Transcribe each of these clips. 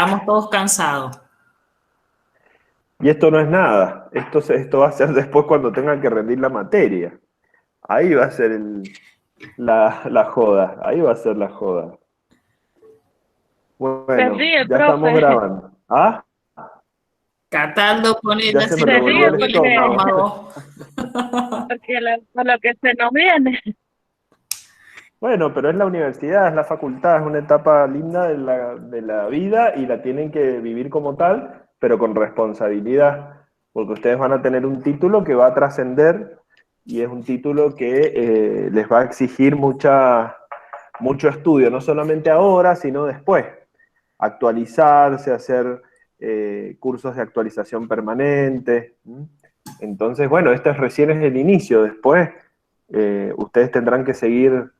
Estamos todos cansados. Y esto no es nada. Esto va a ser después cuando tengan que rendir la materia. Ahí va a ser la joda. Ahí va a ser la joda. Se Bueno, ríe, ya estamos profe. grabando. ¿Ah? Catando pone Ya ya se me se Se le revolvió ríe el revolvió el porque, estómago. estómago. por lo que se nos viene. Bueno, pero es la universidad, es la facultad, es una etapa linda de la vida y la tienen que vivir como tal, pero con responsabilidad, porque ustedes van a tener un título que va a trascender y es un título que les va a exigir mucho estudio, no solamente ahora, sino después. Actualizarse, hacer cursos de actualización permanente. Entonces, bueno, este recién es el inicio, después ustedes tendrán que seguir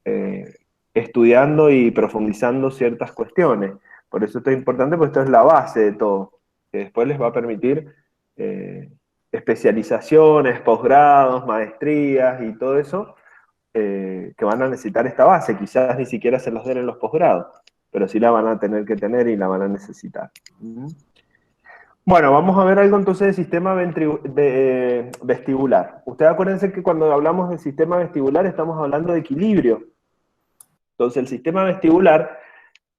eh, estudiando y profundizando ciertas cuestiones. Por eso esto es importante, porque esto es la base de todo, que después les va a permitir eh, especializaciones, posgrados, maestrías y todo eso, que van a necesitar esta base. Quizás ni siquiera se los den en los posgrados, pero sí la van a tener que tener y la van a necesitar. Bueno, vamos a ver algo entonces del sistema vestibular. Ustedes acuérdense que cuando hablamos del sistema vestibular estamos hablando de equilibrio. Entonces, el sistema vestibular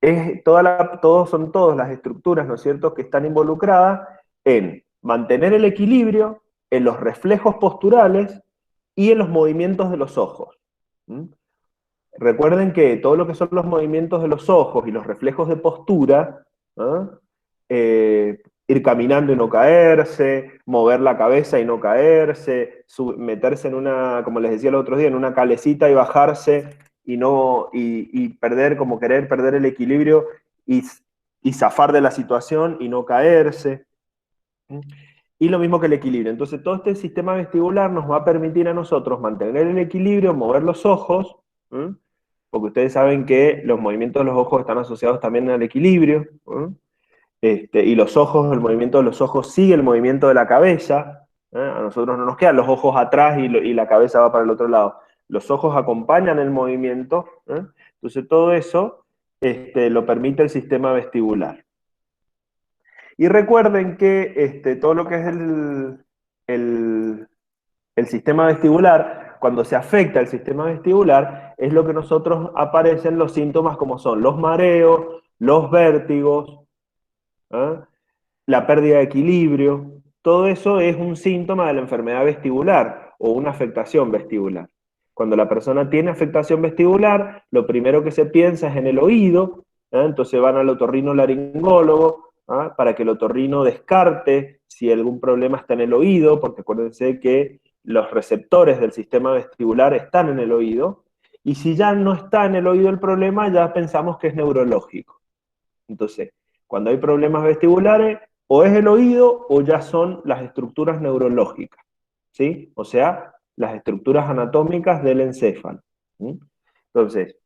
es son todas las estructuras, ¿no es cierto?, que están involucradas en mantener el equilibrio, en los reflejos posturales y en los movimientos de los ojos. ¿Mm? Recuerden que todo lo que son los movimientos de los ojos y los reflejos de postura, ¿ah? Ir caminando y no caerse, mover la cabeza y no caerse, meterse en una, como les decía el otro día, en una calecita y bajarse y perder, como querer perder el equilibrio y zafar de la situación y no caerse. Y lo mismo que el equilibrio. Entonces todo este sistema vestibular nos va a permitir a nosotros mantener el equilibrio, mover los ojos, porque ustedes saben que los movimientos de los ojos están asociados también al equilibrio, y los ojos, el movimiento de los ojos sigue el movimiento de la cabeza. A nosotros no nos quedan los ojos atrás y la cabeza va para el otro lado. Los ojos acompañan el movimiento. Entonces todo eso lo permite el sistema vestibular. Y recuerden que todo lo que es el sistema vestibular, cuando se afecta el sistema vestibular, es lo que nosotros aparecen los síntomas como son los mareos, los vértigos, ¿ah? La pérdida de equilibrio. Todo eso es un síntoma de la enfermedad vestibular o una afectación vestibular. Cuando la persona tiene afectación vestibular, lo primero que se piensa es en el oído, entonces van al otorrinolaringólogo para que el otorrino descarte si algún problema está en el oído, porque acuérdense que los receptores del sistema vestibular están en el oído, y si ya no está en el oído el problema, ya pensamos que es neurológico. Entonces, cuando hay problemas vestibulares, o es el oído o ya son las estructuras neurológicas, ¿sí? O sea, las estructuras anatómicas del encéfalo. ¿Sí? Entonces,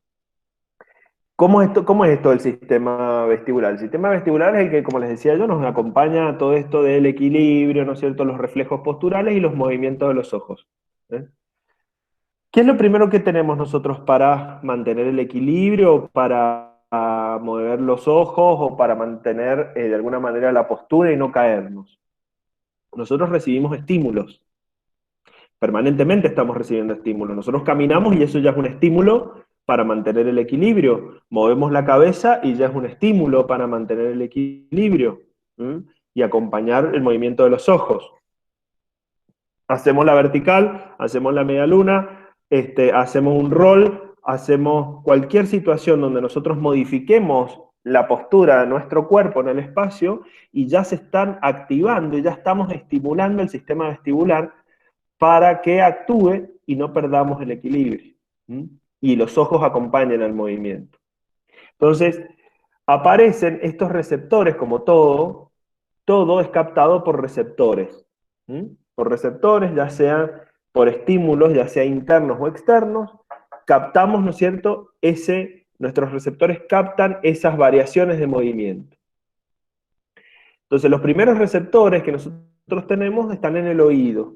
¿cómo es esto del sistema vestibular? El sistema vestibular es el que, como les decía yo, nos acompaña a todo esto del equilibrio, ¿no es cierto?, los reflejos posturales y los movimientos de los ojos. ¿Qué es lo primero que tenemos nosotros para mantener el equilibrio, para mover los ojos o para mantener de alguna manera la postura y no caernos? Nosotros recibimos estímulos. Permanentemente estamos recibiendo estímulos. Nosotros caminamos y eso ya es un estímulo para mantener el equilibrio. Movemos la cabeza y ya es un estímulo para mantener el equilibrio. Y acompañar el movimiento de los ojos. Hacemos la vertical, hacemos la media luna, hacemos un roll, hacemos cualquier situación donde nosotros modifiquemos la postura de nuestro cuerpo en el espacio y ya se están activando y ya estamos estimulando el sistema vestibular para que actúe y no perdamos el equilibrio. Y los ojos acompañen al movimiento. Entonces, aparecen estos receptores como todo es captado por receptores. Por receptores, ya sean por estímulos, ya sea internos o externos, captamos, ¿no es cierto?, nuestros receptores captan esas variaciones de movimiento. Entonces, los primeros receptores que nosotros tenemos están en el oído.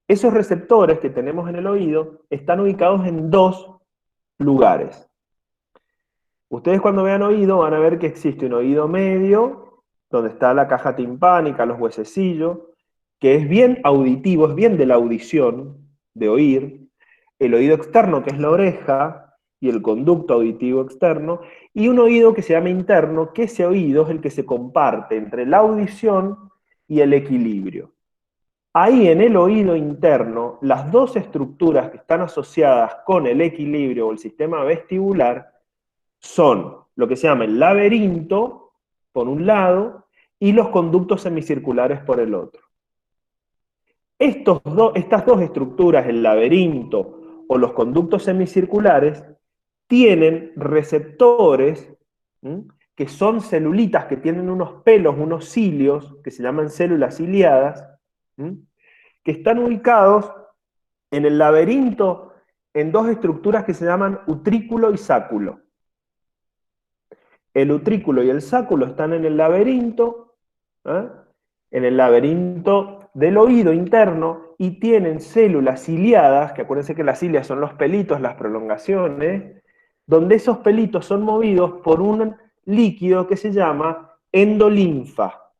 Esos receptores que tenemos en el oído están ubicados en dos lugares. Ustedes cuando vean oído van a ver que existe un oído medio, donde está la caja timpánica, los huesecillos, que es bien auditivo, es bien de la audición, de oír, el oído externo, que es la oreja, y el conducto auditivo externo, y un oído que se llama interno, que ese oído es el que se comparte entre la audición y el equilibrio. Ahí en el oído interno, las dos estructuras que están asociadas con el equilibrio o el sistema vestibular son lo que se llama el laberinto, por un lado, y los conductos semicirculares por el otro. Estas dos estructuras, el laberinto o los conductos semicirculares, tienen receptores, ¿m?, que son celulitas que tienen unos pelos, unos cilios, que se llaman células ciliadas, ¿m?, que están ubicados en el laberinto en dos estructuras que se llaman utrículo y sáculo. El utrículo y el sáculo están en el laberinto, ¿eh?, en el laberinto del oído interno, y tienen células ciliadas, que acuérdense que las cilias son los pelitos, las prolongaciones, donde esos pelitos son movidos por un líquido que se llama endolinfa.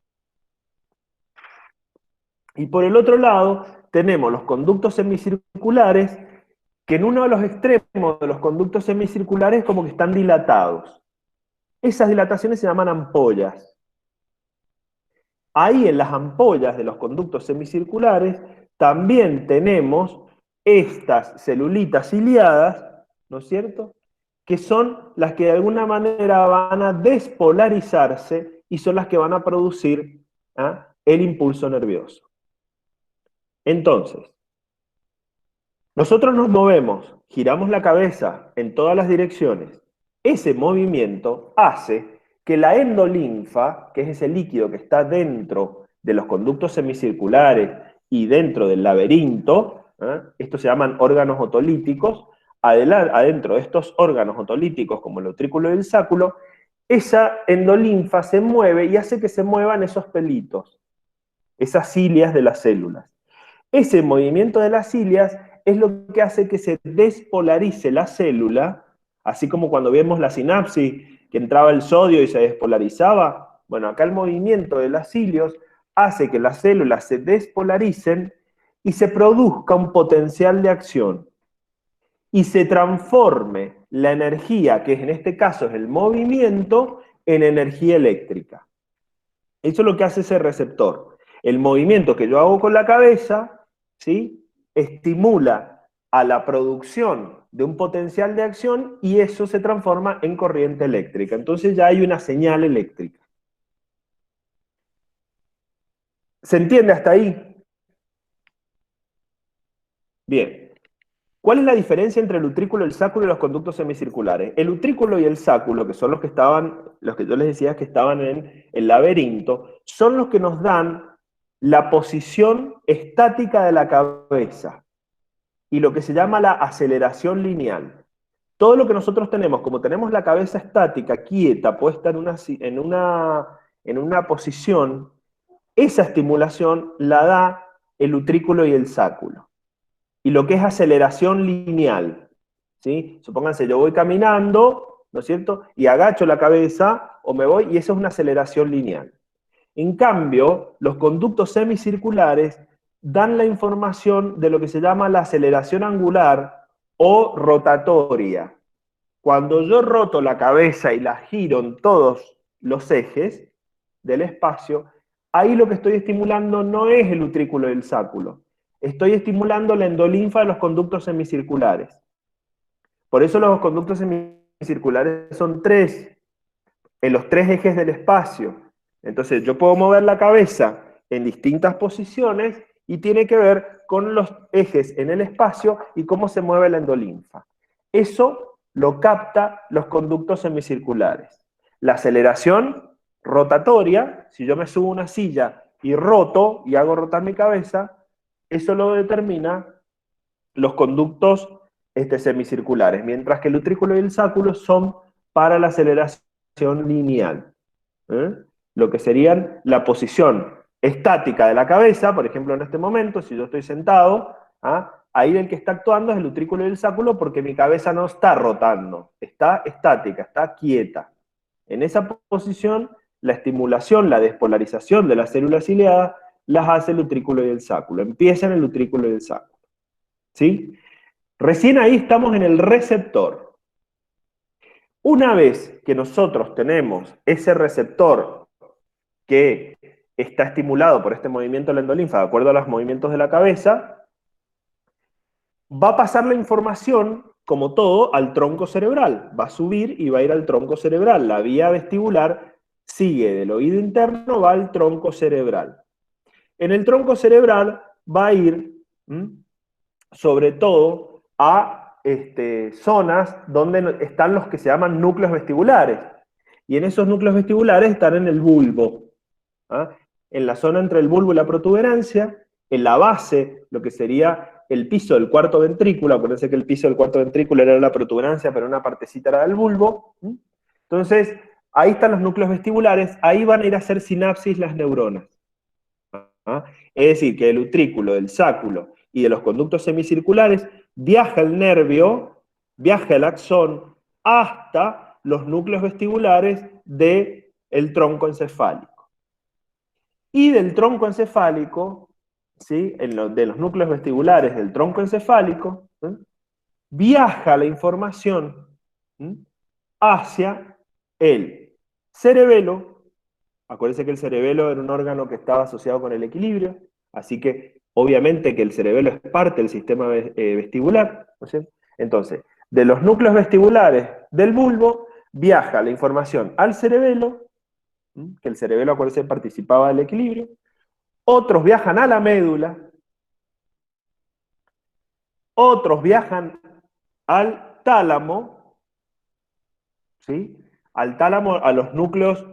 Y por el otro lado tenemos los conductos semicirculares, que en uno de los extremos de los conductos semicirculares como que están dilatados. Esas dilataciones se llaman ampollas. Ahí en las ampollas de los conductos semicirculares también tenemos estas celulitas ciliadas, ¿no es cierto?, que son las que de alguna manera van a despolarizarse y son las que van a producir el impulso nervioso. Entonces, nosotros nos movemos, giramos la cabeza en todas las direcciones. Ese movimiento hace que la endolinfa, que es ese líquido que está dentro de los conductos semicirculares y dentro del laberinto, estos se llaman órganos otolíticos, adentro de estos órganos otolíticos, como el utrículo y el sáculo, esa endolinfa se mueve y hace que se muevan esos pelitos, esas cilias de las células. Ese movimiento de las cilias es lo que hace que se despolarice la célula, así como cuando vemos la sinapsis, que entraba el sodio y se despolarizaba. Bueno, acá el movimiento de las cilios hace que las células se despolaricen y se produzca un potencial de acción. Y se transforme la energía, que en este caso es el movimiento, en energía eléctrica. Eso es lo que hace ese receptor. El movimiento que yo hago con la cabeza, ¿sí?, estimula a la producción de un potencial de acción y eso se transforma en corriente eléctrica. Entonces ya hay una señal eléctrica. ¿Se entiende hasta ahí? Bien. ¿Cuál es la diferencia entre el utrículo, el sáculo y los conductos semicirculares? El utrículo y el sáculo, que son los que yo les decía que estaban en el laberinto, son los que nos dan la posición estática de la cabeza y lo que se llama la aceleración lineal. Todo lo que nosotros tenemos, como tenemos la cabeza estática, quieta, puesta en una posición, esa estimulación la da el utrículo y el sáculo. Y lo que es aceleración lineal, ¿sí? Supónganse, yo voy caminando, ¿no es cierto?, y agacho la cabeza, o me voy, y eso es una aceleración lineal. En cambio, los conductos semicirculares dan la información de lo que se llama la aceleración angular o rotatoria. Cuando yo roto la cabeza y la giro en todos los ejes del espacio, ahí lo que estoy estimulando no es el utrículo y el sáculo. Estoy estimulando la endolinfa de los conductos semicirculares. Por eso los conductos semicirculares son tres, en los tres ejes del espacio. Entonces yo puedo mover la cabeza en distintas posiciones y tiene que ver con los ejes en el espacio y cómo se mueve la endolinfa. Eso lo capta los conductos semicirculares. La aceleración rotatoria, si yo me subo a una silla y roto y hago rotar mi cabeza, eso lo determina los conductos semicirculares, mientras que el utrículo y el sáculo son para la aceleración lineal. Lo que serían la posición estática de la cabeza, por ejemplo en este momento, si yo estoy sentado, ahí el que está actuando es el utrículo y el sáculo porque mi cabeza no está rotando, está estática, está quieta. En esa posición, la estimulación, la despolarización de las células ciliadas las hace el utrículo y el sáculo. Empieza en el utrículo y el sáculo. ¿Sí? Recién ahí estamos en el receptor. Una vez que nosotros tenemos ese receptor que está estimulado por este movimiento de la endolinfa, de acuerdo a los movimientos de la cabeza, va a pasar la información, como todo, al tronco cerebral. Va a subir y va a ir al tronco cerebral. La vía vestibular sigue del oído interno, va al tronco cerebral. En el tronco cerebral va a ir, sobre todo, a zonas donde están los que se llaman núcleos vestibulares. Y en esos núcleos vestibulares están en el bulbo. ¿Ah? En la zona entre el bulbo y la protuberancia, en la base, lo que sería el piso del cuarto ventrículo. Acuérdense que el piso del cuarto ventrículo era la protuberancia, pero una partecita era del bulbo. Entonces, ahí están los núcleos vestibulares, ahí van a ir a hacer sinapsis las neuronas. ¿Ah? Es decir, que del utrículo, del sáculo y de los conductos semicirculares viaja el nervio, viaja el axón hasta los núcleos vestibulares del tronco encefálico. Y del tronco encefálico, ¿sí? De los núcleos vestibulares del tronco encefálico, viaja la información hacia el cerebelo. Acuérdense que el cerebelo era un órgano que estaba asociado con el equilibrio, así que obviamente que el cerebelo es parte del sistema vestibular, ¿no es cierto? Entonces, de los núcleos vestibulares del bulbo viaja la información al cerebelo, que el cerebelo, acuérdense, participaba del equilibrio. Otros viajan a la médula, otros viajan al tálamo, ¿sí? Al tálamo, a los núcleos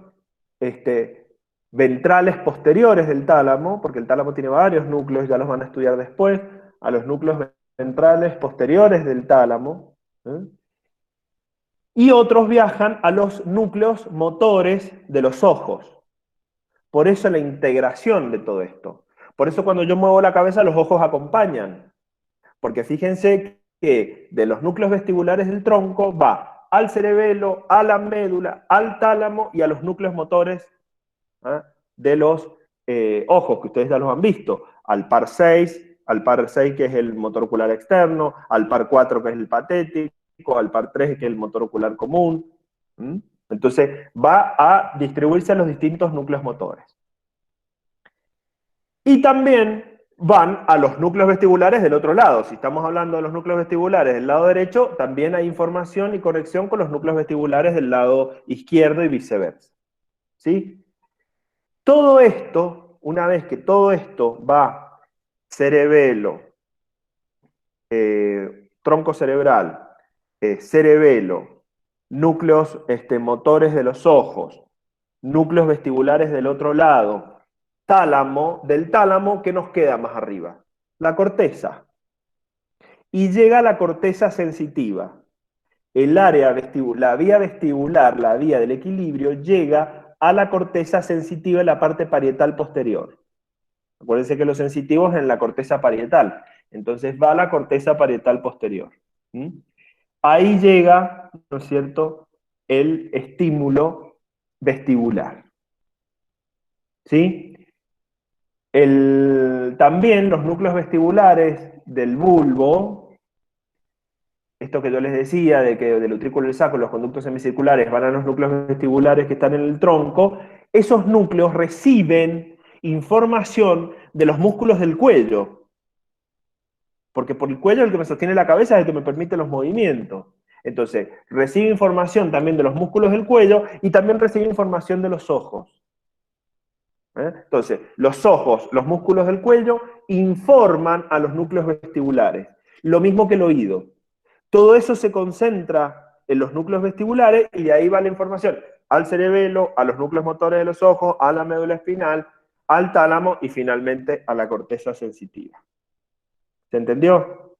ventrales posteriores del tálamo, porque el tálamo tiene varios núcleos, ya los van a estudiar después, a los núcleos ventrales posteriores del tálamo, y otros viajan a los núcleos motores de los ojos. Por eso la integración de todo esto. Por eso cuando yo muevo la cabeza, los ojos acompañan. Porque fíjense que de los núcleos vestibulares del tronco va al cerebelo, a la médula, al tálamo y a los núcleos motores de los ojos, que ustedes ya los han visto. Al par 6, que es el motor ocular externo, al par 4 que es el patético, al par 3 que es el motor ocular común. Entonces va a distribuirse a los distintos núcleos motores. Y también van a los núcleos vestibulares del otro lado. Si estamos hablando de los núcleos vestibulares del lado derecho, también hay información y conexión con los núcleos vestibulares del lado izquierdo y viceversa. ¿Sí? Todo esto, una vez que todo esto va cerebelo, tronco cerebral, cerebelo, núcleos motores de los ojos, núcleos vestibulares del otro lado, tálamo, del tálamo, ¿qué nos queda más arriba? La corteza. Y llega a la corteza sensitiva. El área vestibular, la vía del equilibrio, llega a la corteza sensitiva en la parte parietal posterior. Acuérdense que los sensitivos en la corteza parietal. Entonces va a la corteza parietal posterior. Ahí llega, ¿no es cierto?, el estímulo vestibular. ¿Sí? También los núcleos vestibulares del bulbo, esto que yo les decía, de que del utrículo y el sáculo, los conductos semicirculares van a los núcleos vestibulares que están en el tronco, esos núcleos reciben información de los músculos del cuello. Porque por el cuello el que me sostiene la cabeza es el que me permite los movimientos. Entonces, recibe información también de los músculos del cuello y también recibe información de los ojos. Entonces, los ojos, los músculos del cuello, informan a los núcleos vestibulares. Lo mismo que el oído. Todo eso se concentra en los núcleos vestibulares y de ahí va la información al cerebelo, a los núcleos motores de los ojos, a la médula espinal, al tálamo y finalmente a la corteza sensitiva. ¿Se entendió?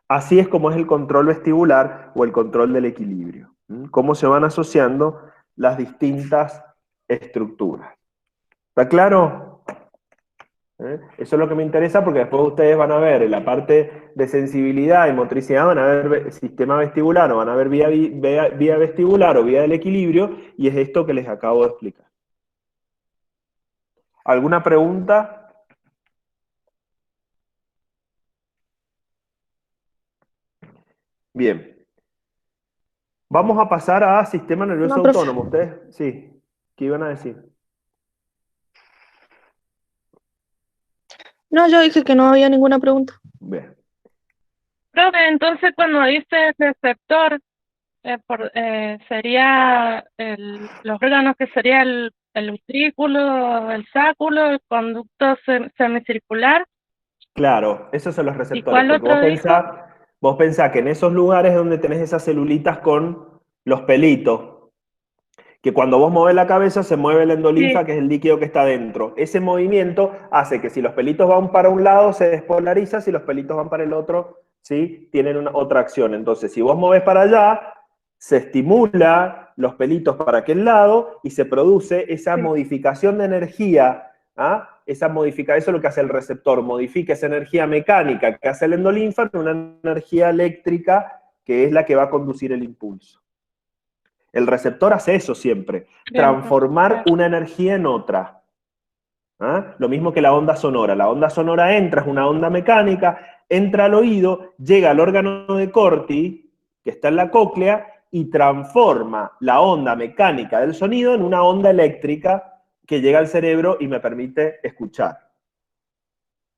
Así es como es el control vestibular o el control del equilibrio. Cómo se van asociando las distintas estructuras. ¿Está claro? Eso es lo que me interesa porque después ustedes van a ver en la parte de sensibilidad y motricidad, van a ver sistema vestibular o van a ver vía vestibular o vía del equilibrio, y es esto que les acabo de explicar. ¿Alguna pregunta? Bien. Vamos a pasar a sistema nervioso No, profe. autónomo. ¿Ustedes? Sí. ¿Qué iban a decir? No, yo dije que no había ninguna pregunta. Bien. Profe, entonces cuando dice receptor, sería los órganos que sería el ventrículo, el sáculo, el conducto semicircular. Claro, esos son los ¿Y receptores, cuál porque otro dijo? vos pensás que en esos lugares donde tenés esas celulitas con los pelitos, que cuando vos movés la cabeza se mueve la endolinfa, Sí, que es el líquido que está dentro. Ese movimiento hace que si los pelitos van para un lado se despolariza, si los pelitos van para el otro, ¿sí? Tienen otra acción. Entonces, si vos movés para allá, se estimula los pelitos para aquel lado y se produce esa sí, modificación de energía. Eso es lo que hace el receptor, modifica esa energía mecánica que hace el endolinfa en una energía eléctrica que es la que va a conducir el impulso. El receptor hace eso siempre, bien, profe, transformar claro. una energía en otra. Lo mismo que la onda sonora. La onda sonora entra, es una onda mecánica, entra al oído, llega al órgano de Corti, que está en la cóclea, y transforma la onda mecánica del sonido en una onda eléctrica que llega al cerebro y me permite escuchar.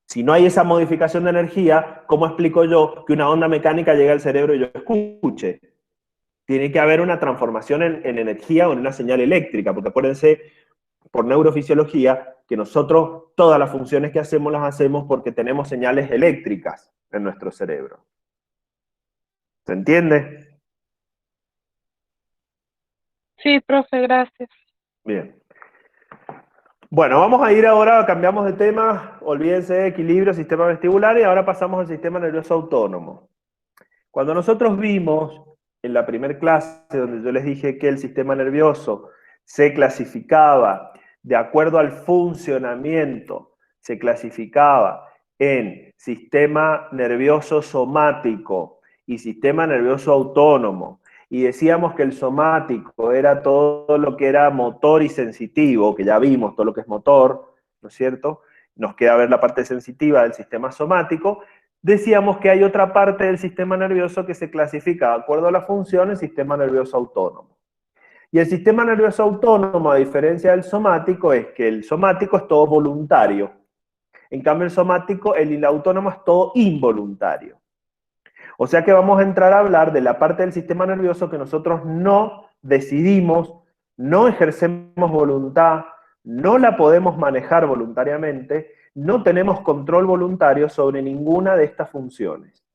Si no hay esa modificación de energía, ¿cómo explico yo que una onda mecánica llega al cerebro y yo escuche? Tiene que haber una transformación en energía o en una señal eléctrica, porque acuérdense, por neurofisiología, que nosotros todas las funciones que hacemos las hacemos porque tenemos señales eléctricas en nuestro cerebro. ¿Se entiende? Sí, profe, gracias. Bien. Bueno, vamos a ir ahora, cambiamos de tema, olvídense de equilibrio, sistema vestibular, y ahora pasamos al sistema nervioso autónomo. Cuando nosotros vimos en la primera clase, donde yo les dije que el sistema nervioso se clasificaba de acuerdo al funcionamiento, se clasificaba en sistema nervioso somático y sistema nervioso autónomo, y decíamos que el somático era todo lo que era motor y sensitivo, que ya vimos todo lo que es motor, ¿no es cierto? Nos queda ver la parte sensitiva del sistema somático. Decíamos que hay otra parte del sistema nervioso que se clasifica de acuerdo a la función, el sistema nervioso autónomo. Y el sistema nervioso autónomo, a diferencia del somático, es que el somático es todo voluntario. En cambio, el autónomo es todo involuntario. O sea que vamos a entrar a hablar de la parte del sistema nervioso que nosotros no decidimos, no ejercemos voluntad, no la podemos manejar voluntariamente, no tenemos control voluntario sobre ninguna de estas funciones.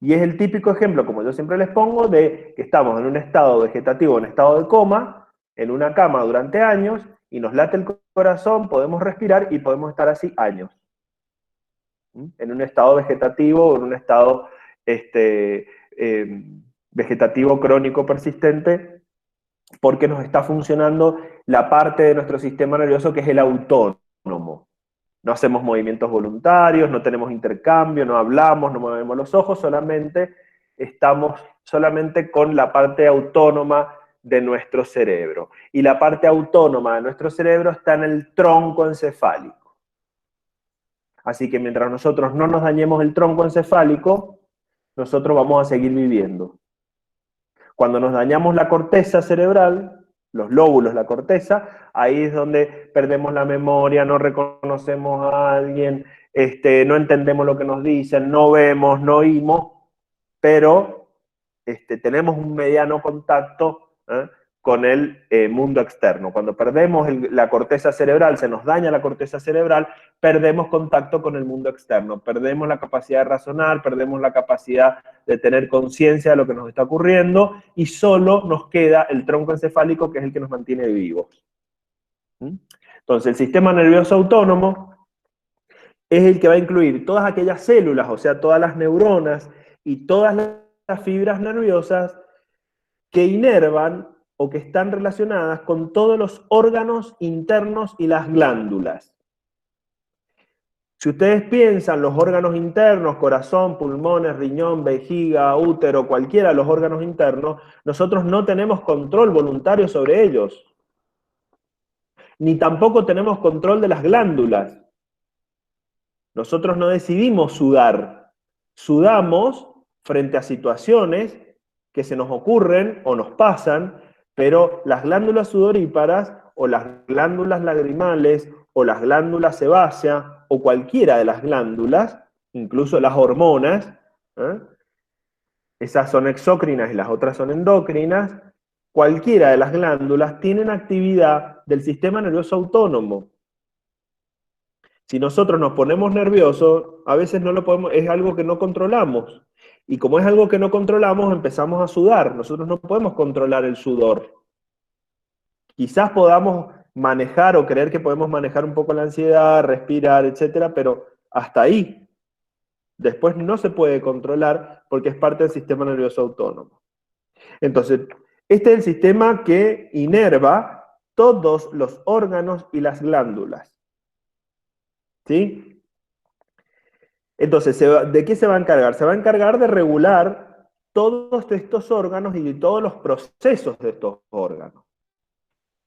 Y es el típico ejemplo, como yo siempre les pongo, de que estamos en un estado vegetativo, en estado de coma, en una cama durante años, y nos late el corazón, podemos respirar y podemos estar así años. En un estado vegetativo o en un estado vegetativo crónico persistente, porque nos está funcionando la parte de nuestro sistema nervioso que es el autónomo. No hacemos movimientos voluntarios, no tenemos intercambio, no hablamos, no movemos los ojos, estamos solamente con la parte autónoma de nuestro cerebro. Y la parte autónoma de nuestro cerebro está en el tronco encefálico. Así que mientras nosotros no nos dañemos el tronco encefálico, nosotros vamos a seguir viviendo. Cuando nos dañamos la corteza cerebral, los lóbulos, la corteza, ahí es donde perdemos la memoria, no reconocemos a alguien, no entendemos lo que nos dicen, no vemos, no oímos, pero tenemos un mediano contacto con el mundo externo. Cuando perdemos la corteza cerebral, se nos daña la corteza cerebral, perdemos contacto con el mundo externo, perdemos la capacidad de razonar, perdemos la capacidad de tener conciencia de lo que nos está ocurriendo, y solo nos queda el tronco encefálico, que es el que nos mantiene vivos. Entonces, el sistema nervioso autónomo es el que va a incluir todas aquellas células, o sea, todas las neuronas y todas las fibras nerviosas que inervan o que están relacionadas con todos los órganos internos y las glándulas. Si ustedes piensan los órganos internos, corazón, pulmones, riñón, vejiga, útero, cualquiera de los órganos internos, nosotros no tenemos control voluntario sobre ellos. Ni tampoco tenemos control de las glándulas. Nosotros no decidimos sudar. Sudamos frente a situaciones que se nos ocurren o nos pasan, pero las glándulas sudoríparas o las glándulas lagrimales o las glándulas sebáceas o cualquiera de las glándulas, incluso las hormonas, esas son exócrinas y las otras son endócrinas, cualquiera de las glándulas tienen actividad del sistema nervioso autónomo. Si nosotros nos ponemos nerviosos, a veces no lo podemos, es algo que no controlamos. Y como es algo que no controlamos, empezamos a sudar. Nosotros no podemos controlar el sudor. Quizás podamos manejar o creer que podemos manejar un poco la ansiedad, respirar, etcétera, pero hasta ahí. Después no se puede controlar porque es parte del sistema nervioso autónomo. Entonces, este es el sistema que inerva todos los órganos y las glándulas. ¿Sí? Entonces, ¿de qué se va a encargar? Se va a encargar de regular todos estos órganos y todos los procesos de estos órganos.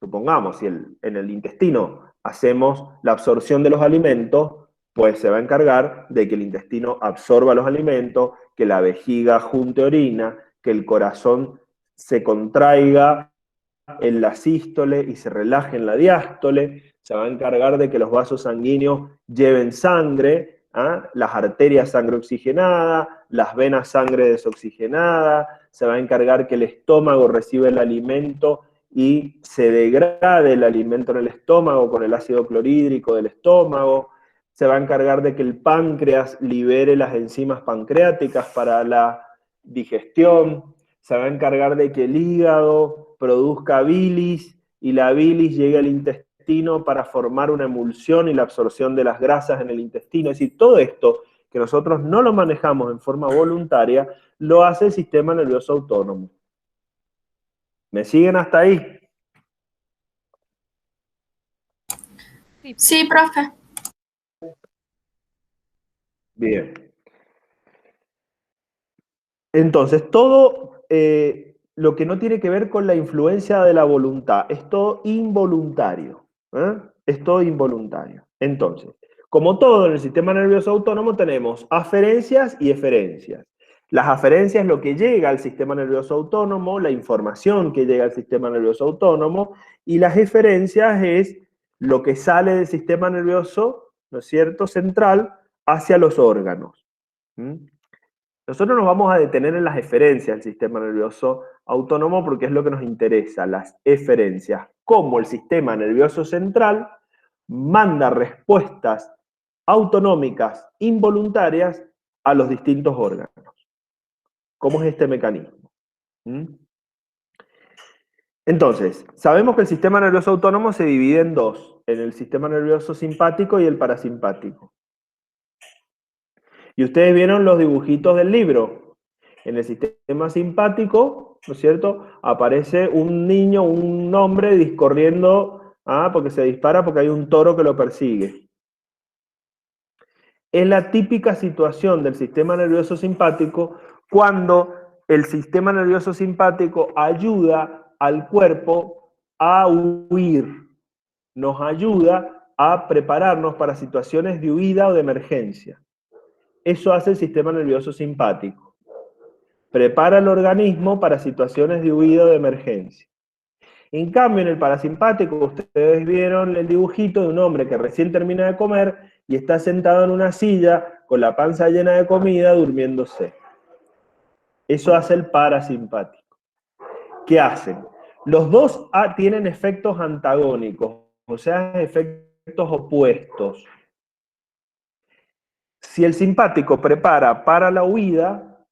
Supongamos, si en el intestino hacemos la absorción de los alimentos, pues se va a encargar de que el intestino absorba los alimentos, que la vejiga junte orina, que el corazón se contraiga en la sístole y se relaje en la diástole. Se va a encargar de que los vasos sanguíneos lleven sangre, las arterias sangre oxigenada, las venas sangre desoxigenada. Se va a encargar que el estómago reciba el alimento y se degrade el alimento en el estómago con el ácido clorhídrico del estómago. Se va a encargar de que el páncreas libere las enzimas pancreáticas para la digestión. Se va a encargar de que el hígado produzca bilis y la bilis llegue al intestino para formar una emulsión y la absorción de las grasas en el intestino. Es decir, todo esto que nosotros no lo manejamos en forma voluntaria, lo hace el sistema nervioso autónomo. ¿Me siguen hasta ahí? Sí, profe. Bien. Entonces, todo lo que no tiene que ver con la influencia de la voluntad, es todo involuntario. Es todo involuntario. Entonces, como todo en el sistema nervioso autónomo, tenemos aferencias y eferencias. Las aferencias es lo que llega al sistema nervioso autónomo, la información que llega al sistema nervioso autónomo, y las eferencias es lo que sale del sistema nervioso, ¿no es cierto?, central, hacia los órganos. Nosotros nos vamos a detener en las eferencias del sistema nervioso autónomo porque es lo que nos interesa, las eferencias. Cómo el sistema nervioso central manda respuestas autonómicas involuntarias a los distintos órganos. ¿Cómo es este mecanismo? Entonces, sabemos que el sistema nervioso autónomo se divide en dos, en el sistema nervioso simpático y el parasimpático. Y ustedes vieron los dibujitos del libro. En el sistema simpático, ¿no es cierto?, aparece un niño, un hombre discorriendo, porque se dispara porque hay un toro que lo persigue. Es la típica situación del sistema nervioso simpático cuando el sistema nervioso simpático ayuda al cuerpo a huir, nos ayuda a prepararnos para situaciones de huida o de emergencia. Eso hace el sistema nervioso simpático. Prepara el organismo para situaciones de huida o de emergencia. En cambio, en el parasimpático, ustedes vieron el dibujito de un hombre que recién termina de comer y está sentado en una silla con la panza llena de comida durmiéndose. Eso hace el parasimpático. ¿Qué hacen? Los dos tienen efectos antagónicos, o sea, efectos opuestos. Si el simpático prepara para la huida,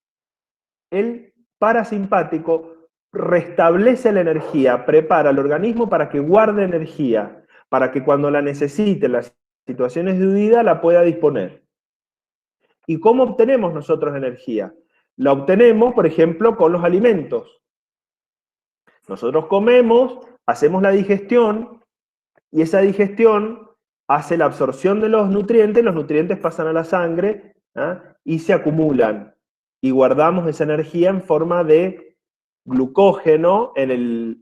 el parasimpático restablece la energía, prepara al organismo para que guarde energía, para que cuando la necesite en las situaciones de huida la pueda disponer. ¿Y cómo obtenemos nosotros energía? La obtenemos, por ejemplo, con los alimentos. Nosotros comemos, hacemos la digestión, y esa digestión hace la absorción de los nutrientes pasan a la sangre, ¿ah? Y se acumulan. Y guardamos esa energía en forma de glucógeno en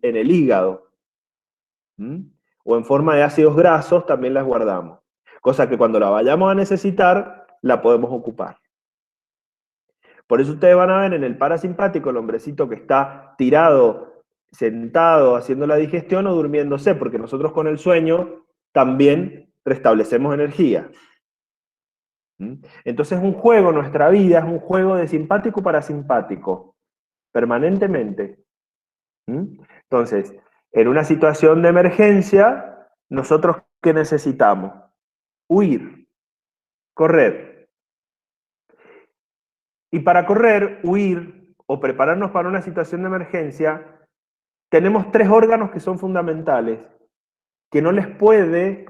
el hígado. ¿Mm? O en forma de ácidos grasos también las guardamos. Cosa que cuando la vayamos a necesitar, la podemos ocupar. Por eso ustedes van a ver en el parasimpático el hombrecito que está tirado, sentado, haciendo la digestión o durmiéndose, porque nosotros con el sueño también restablecemos energía. ¿Mm? Entonces un juego, nuestra vida es un juego de simpático parasimpático, permanentemente. ¿Mm? Entonces, en una situación de emergencia, nosotros ¿qué necesitamos? Huir, correr. Y para correr, huir o prepararnos para una situación de emergencia, tenemos 3 órganos que son fundamentales, que no les puede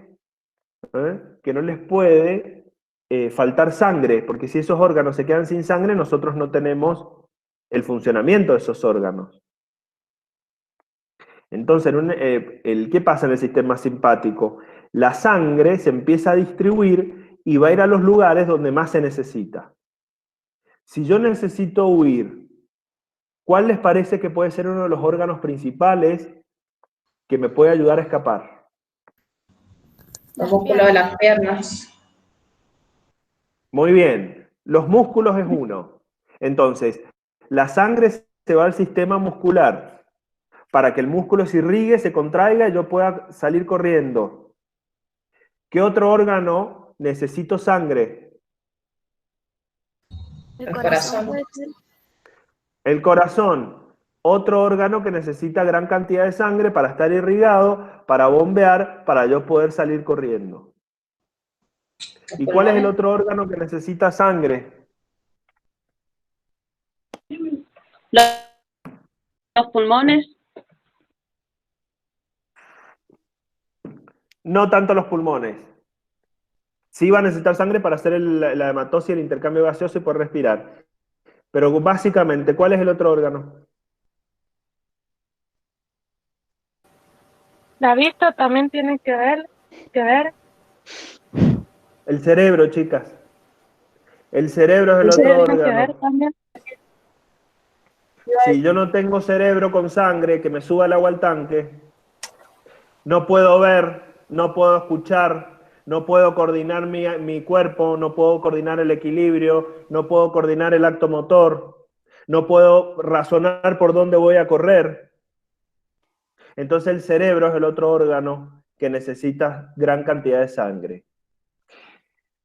faltar sangre, porque si esos órganos se quedan sin sangre, nosotros no tenemos el funcionamiento de esos órganos. Entonces, ¿qué pasa en el sistema simpático? La sangre se empieza a distribuir y va a ir a los lugares donde más se necesita. Si yo necesito huir, ¿cuál les parece que puede ser uno de los órganos principales que me puede ayudar a escapar? Los músculos de las piernas. Muy bien, los músculos es uno. Entonces, la sangre se va al sistema muscular para que el músculo se irrigue, se contraiga y yo pueda salir corriendo. ¿Qué otro órgano necesito sangre? El corazón. El corazón. Otro órgano que necesita gran cantidad de sangre para estar irrigado, para bombear, para yo poder salir corriendo. ¿Y cuál es el otro órgano que necesita sangre? Los pulmones. No tanto los pulmones. Sí va a necesitar sangre para hacer la hematosis, el intercambio gaseoso y poder respirar. Pero básicamente, ¿cuál es el otro órgano? La vista también tiene que ver. El cerebro, chicas. El cerebro es el otro Tiene que ver órgano. también. Si yo no tengo cerebro con sangre que me suba el agua al tanque, no puedo ver, no puedo escuchar, no puedo coordinar mi cuerpo, no puedo coordinar el equilibrio, no puedo coordinar el acto motor, no puedo razonar por dónde voy a correr. Entonces el cerebro es el otro órgano que necesita gran cantidad de sangre.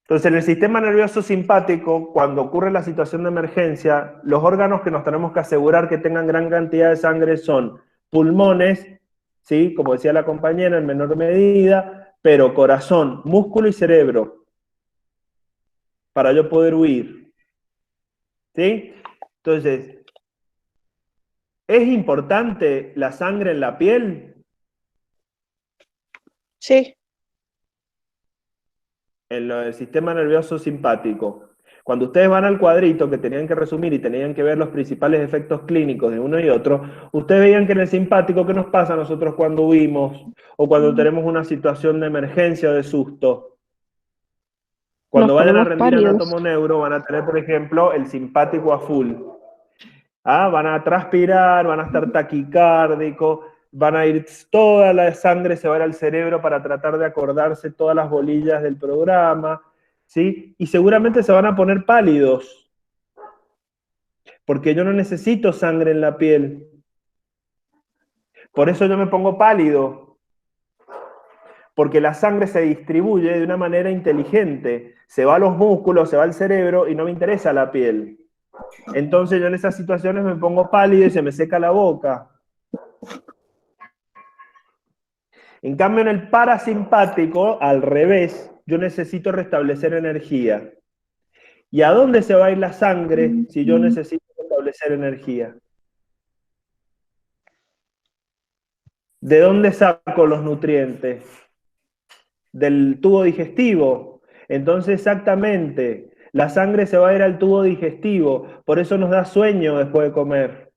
Entonces, en el sistema nervioso simpático, cuando ocurre la situación de emergencia, los órganos que nos tenemos que asegurar que tengan gran cantidad de sangre son pulmones, ¿sí? Como decía la compañera, en menor medida, pero corazón, músculo y cerebro, para yo poder huir. ¿Sí? Entonces, ¿es importante la sangre en la piel? Sí, En el sistema nervioso simpático. Cuando ustedes van al cuadrito que tenían que resumir y tenían que ver los principales efectos clínicos de uno y otro, ustedes veían que en el simpático, ¿qué nos pasa a nosotros cuando huimos o cuando tenemos una situación de emergencia o de susto? Cuando nos vayan a ponemos rendir pálidos. anatomoneuro van a tener, por ejemplo, el simpático a full. ¿Ah? Van a transpirar, van a estar taquicárdicos, van a ir, toda la sangre se va a ir al cerebro para tratar de acordarse todas las bolillas del programa, ¿sí? Y seguramente se van a poner pálidos, porque yo no necesito sangre en la piel. Por eso yo me pongo pálido, porque la sangre se distribuye de una manera inteligente, se va a los músculos, se va al cerebro y no me interesa la piel. Entonces yo en esas situaciones me pongo pálido y se me seca la boca. En cambio, en el parasimpático, al revés, yo necesito restablecer energía. ¿Y a dónde se va a ir la sangre si yo necesito restablecer energía? ¿De dónde saco los nutrientes? Del tubo digestivo. Entonces, exactamente, la sangre se va a ir al tubo digestivo. Por eso nos da sueño después de comer.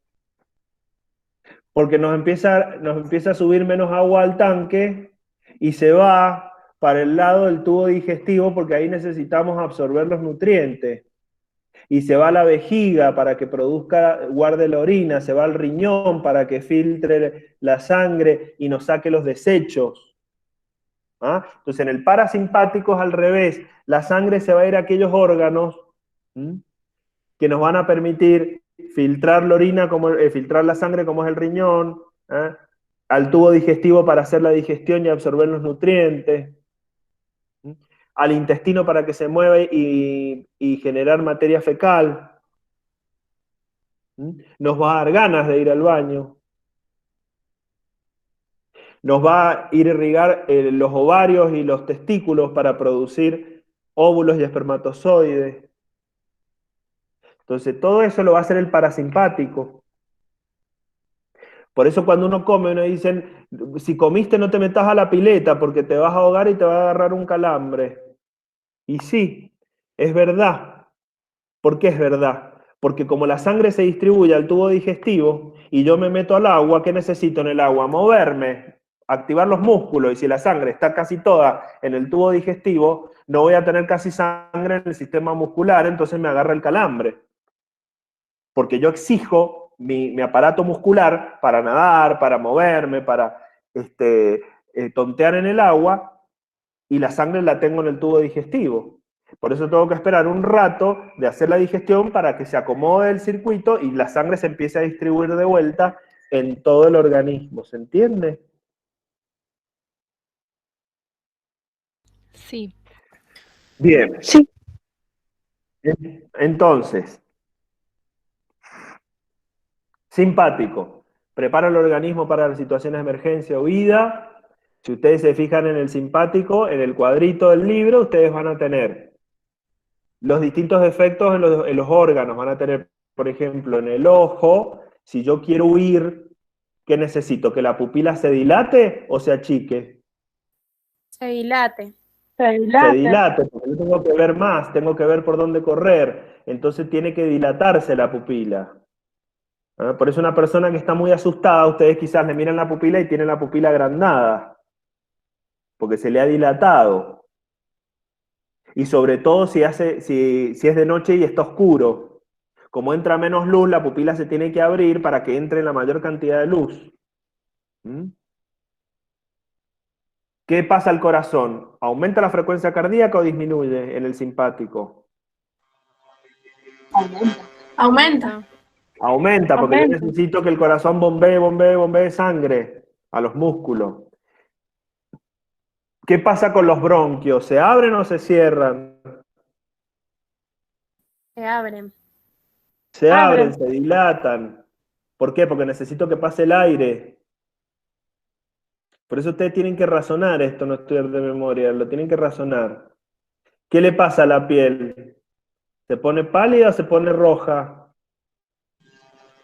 Porque nos empieza a subir menos agua al tanque y se va para el lado del tubo digestivo porque ahí necesitamos absorber los nutrientes. Y se va a la vejiga para que produzca, guarde la orina, se va al riñón para que filtre la sangre y nos saque los desechos. ¿Ah? Entonces en el parasimpático es al revés, la sangre se va a ir a aquellos órganos que nos van a permitir filtrar la orina, filtrar la sangre como es el riñón, al tubo digestivo para hacer la digestión y absorber los nutrientes, al intestino para que se mueva y generar materia fecal. Nos va a dar ganas de ir al baño. Nos va a ir a irrigar los ovarios y los testículos para producir óvulos y espermatozoides. Entonces, todo eso lo va a hacer el parasimpático. Por eso cuando uno come, uno dicen, si comiste no te metas a la pileta porque te vas a ahogar y te va a agarrar un calambre. Y sí, es verdad. ¿Por qué es verdad? Porque como la sangre se distribuye al tubo digestivo y yo me meto al agua, ¿qué necesito en el agua? Moverme, activar los músculos. Y si la sangre está casi toda en el tubo digestivo, no voy a tener casi sangre en el sistema muscular, entonces me agarra el calambre. Porque yo exijo mi aparato muscular para nadar, para moverme, para tontear en el agua, y la sangre la tengo en el tubo digestivo. Por eso tengo que esperar un rato de hacer la digestión para que se acomode el circuito y la sangre se empiece a distribuir de vuelta en todo el organismo. ¿Se entiende? Sí. Bien. Sí. Entonces, simpático. Prepara el organismo para las situaciones de emergencia o vida. Si ustedes se fijan en el simpático, en el cuadrito del libro, ustedes van a tener los distintos efectos en los órganos. Van a tener, por ejemplo, en el ojo, si yo quiero huir, ¿qué necesito? ¿Que la pupila se dilate o se achique? Se dilate. Se Se dilata. dilate, porque yo tengo que ver más, tengo que ver por dónde correr. Entonces tiene que dilatarse la pupila. Por eso una persona que está muy asustada, ustedes quizás le miran la pupila y tiene la pupila agrandada, porque se le ha dilatado. Y sobre todo si es de noche y está oscuro. Como entra menos luz, la pupila se tiene que abrir para que entre la mayor cantidad de luz. ¿Qué pasa al corazón? ¿Aumenta la frecuencia cardíaca o disminuye en el simpático? Aumenta. Aumenta, porque yo Aumenta. necesito que el corazón bombee sangre a los músculos. ¿Qué pasa con los bronquios? ¿Se abren o se cierran? Se abren. Se abren, Abren. se dilatan. ¿Por qué? Porque necesito que pase el aire. Por eso ustedes tienen que razonar esto, no estudiar de memoria, lo tienen que razonar. ¿Qué le pasa a la piel? ¿Se pone pálida o se pone roja?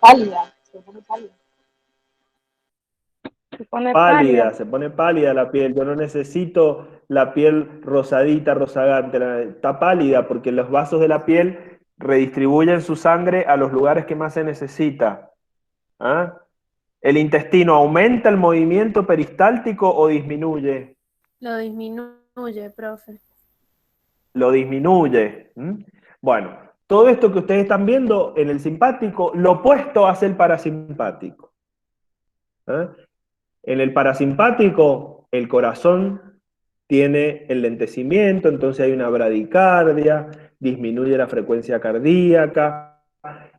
Pálida, se pone pálida. Se pone Pálida, pálida. se pone pálida la piel. Yo no necesito la piel rosadita, rozagante. Está pálida porque los vasos de la piel redistribuyen su sangre a los lugares que más se necesita. ¿Ah? ¿El intestino aumenta el movimiento peristáltico o disminuye? Lo disminuye, profe. Lo disminuye. Bueno, todo esto que ustedes están viendo en el simpático, lo opuesto hace el parasimpático. En el parasimpático, el corazón tiene enlentecimiento, entonces hay una bradicardia, disminuye la frecuencia cardíaca,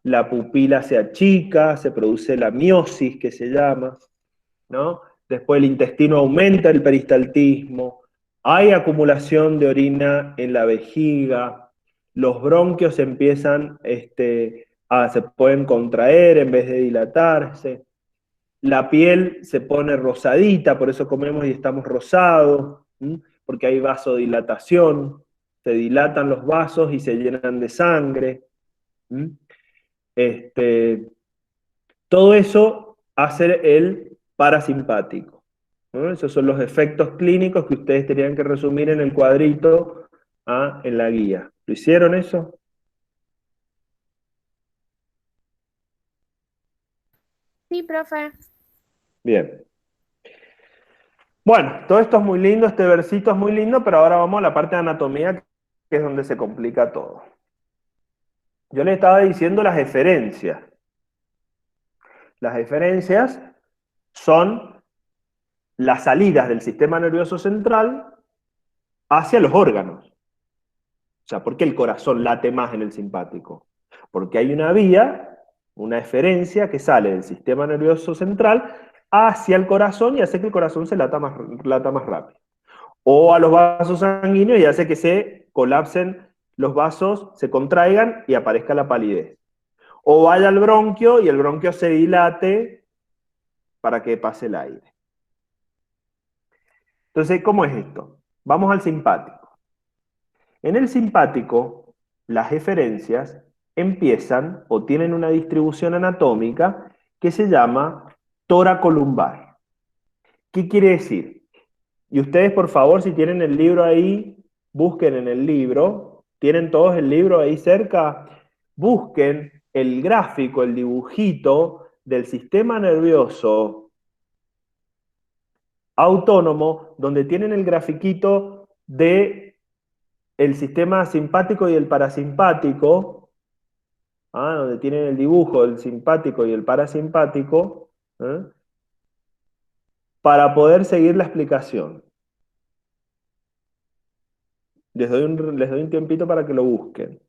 la pupila se achica, se produce la miosis que se llama, ¿no? Después el intestino aumenta el peristaltismo, hay acumulación de orina en la vejiga, los bronquios empiezan, se pueden contraer en vez de dilatarse, la piel se pone rosadita, por eso comemos y estamos rosados, porque hay vasodilatación, se dilatan los vasos y se llenan de sangre. Todo eso hace el parasimpático, ¿no? Esos son los efectos clínicos que ustedes tenían que resumir en el cuadrito, en la guía. ¿Lo hicieron eso? Sí, profe. Bien. Bueno, todo esto es muy lindo, este versito es muy lindo, pero ahora vamos a la parte de anatomía, que es donde se complica todo. Yo les estaba diciendo las eferencias. Las eferencias son las salidas del sistema nervioso central hacia los órganos. O sea, ¿por qué el corazón late más en el simpático? Porque hay una vía, una eferencia que sale del sistema nervioso central hacia el corazón y hace que el corazón se lata más rápido. O a los vasos sanguíneos y hace que se colapsen los vasos, se contraigan y aparezca la palidez. O vaya al bronquio y el bronquio se dilate para que pase el aire. Entonces, ¿cómo es esto? Vamos al simpático. En el simpático, las eferencias empiezan o tienen una distribución anatómica que se llama toracolumbar. ¿Qué quiere decir? Y ustedes, por favor, si tienen el libro ahí, busquen en el libro. ¿Tienen todos el libro ahí cerca? Busquen el gráfico, el dibujito del sistema nervioso autónomo, donde tienen el grafiquito de el sistema simpático y el parasimpático, donde tienen el dibujo del simpático y el parasimpático, para poder seguir la explicación. Les doy un tiempito para que lo busquen.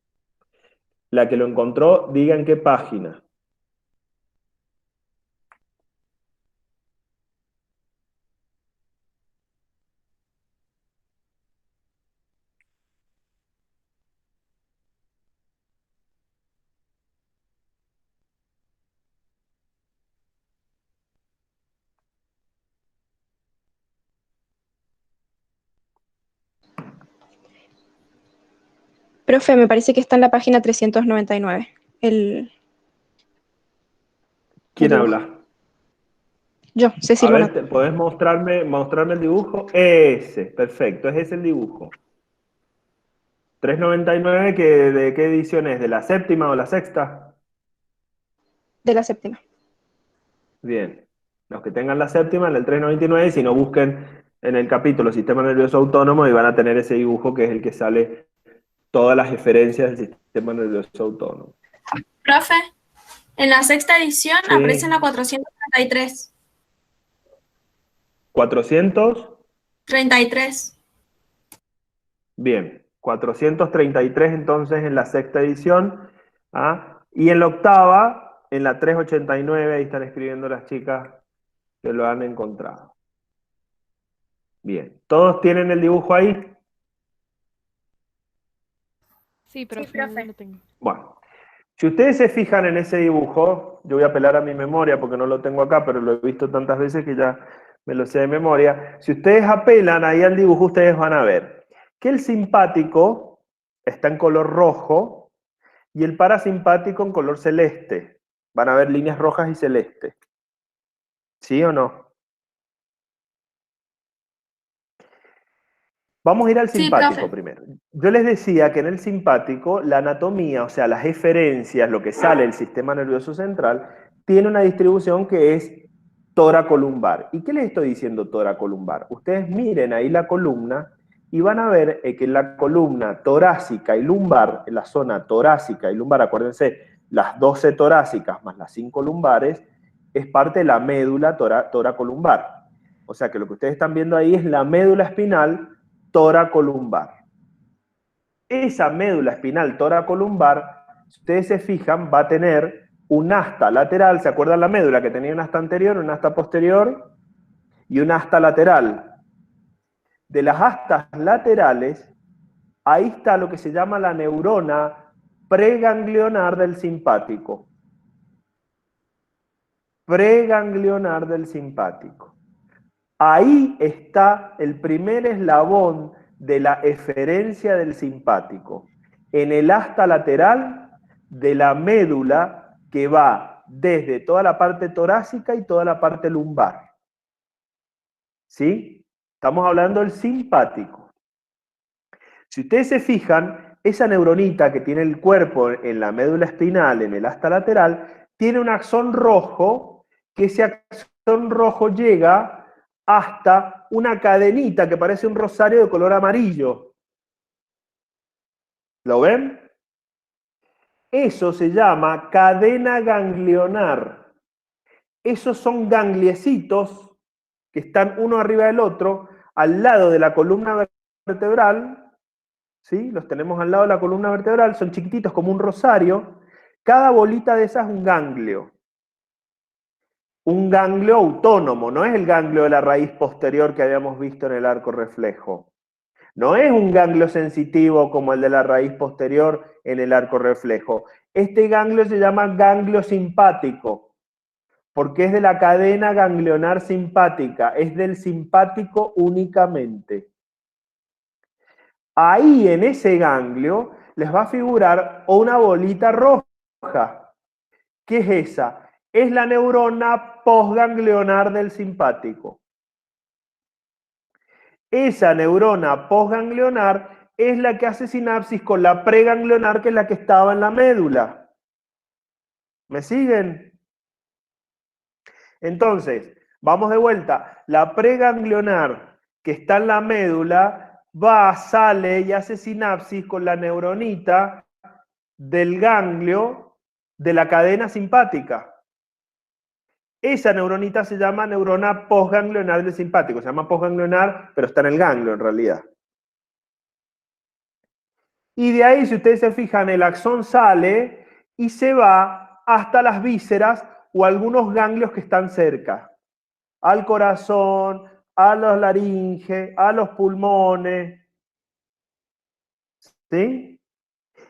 La que lo encontró, diga en qué página. Profe, me parece que está en la página 399. ¿Quién el habla? Yo, A Cecilia. ver, ¿podés mostrarme el dibujo? Ese, perfecto, ese es el dibujo. 399, ¿de qué edición es? ¿De la séptima o la sexta? De la séptima. Bien. Los que tengan la séptima, en el 399, si no busquen en el capítulo Sistema Nervioso Autónomo y van a tener ese dibujo que es el que sale todas las referencias del Sistema Nervioso Autónomo. Profe, en la sexta edición Sí. aparece en la 433. 433. Bien, 433 entonces en la sexta edición. Y en la octava, en la 389, ahí están escribiendo las chicas que lo han encontrado. Bien, ¿todos tienen el dibujo ahí? Sí, profe, Sí, profe. yo lo tengo. Bueno, si ustedes se fijan en ese dibujo, yo voy a apelar a mi memoria porque no lo tengo acá, pero lo he visto tantas veces que ya me lo sé de memoria. Si ustedes apelan ahí al dibujo, ustedes van a ver que el simpático está en color rojo y el parasimpático en color celeste. Van a ver líneas rojas y celestes. ¿Sí o no? Vamos a ir al Sí, simpático profe. primero. Yo les decía que en el simpático la anatomía, o sea, las eferencias, lo que sale del sistema nervioso central, tiene una distribución que es toracolumbar. ¿Y qué les estoy diciendo toracolumbar? Ustedes miren ahí la columna y van a ver que en la columna torácica y lumbar, en la zona torácica y lumbar, acuérdense, las 12 torácicas más las 5 lumbares, es parte de la médula toracolumbar. O sea que lo que ustedes están viendo ahí es la médula espinal toracolumbar. Esa médula espinal toracolumbar, si ustedes se fijan, va a tener un asta lateral. ¿Se acuerdan la médula que tenía un asta anterior, un asta posterior y un asta lateral? De las astas laterales, ahí está lo que se llama la neurona preganglionar del simpático. Preganglionar del simpático. Ahí está el primer eslabón de la eferencia del simpático, en el asta lateral de la médula que va desde toda la parte torácica y toda la parte lumbar. ¿Sí? Estamos hablando del simpático. Si ustedes se fijan, esa neuronita que tiene el cuerpo en la médula espinal, en el asta lateral, tiene un axón rojo, que ese axón rojo llega hasta una cadenita que parece un rosario de color amarillo. ¿Lo ven? Eso se llama cadena ganglionar. Esos son gangliecitos que están uno arriba del otro al lado de la columna vertebral. ¿Sí? Los tenemos al lado de la columna vertebral, son chiquititos como un rosario. Cada bolita de esas es un ganglio. Un ganglio autónomo, no es el ganglio de la raíz posterior que habíamos visto en el arco reflejo. No es un ganglio sensitivo como el de la raíz posterior en el arco reflejo. Este ganglio se llama ganglio simpático, porque es de la cadena ganglionar simpática, es del simpático únicamente. Ahí en ese ganglio les va a figurar una bolita roja. ¿Qué es esa? Es la neurona postganglionar del simpático. Esa neurona postganglionar es la que hace sinapsis con la preganglionar, que es la que estaba en la médula. ¿Me siguen? Entonces, vamos de vuelta. La preganglionar que está en la médula va, sale y hace sinapsis con la neuronita del ganglio de la cadena simpática. Esa neuronita se llama neurona postganglionar del simpático. Se llama postganglionar, pero está en el ganglio en realidad. Y de ahí, si ustedes se fijan, el axón sale y se va hasta las vísceras o algunos ganglios que están cerca. Al corazón, a los laringes, a los pulmones. ¿Sí?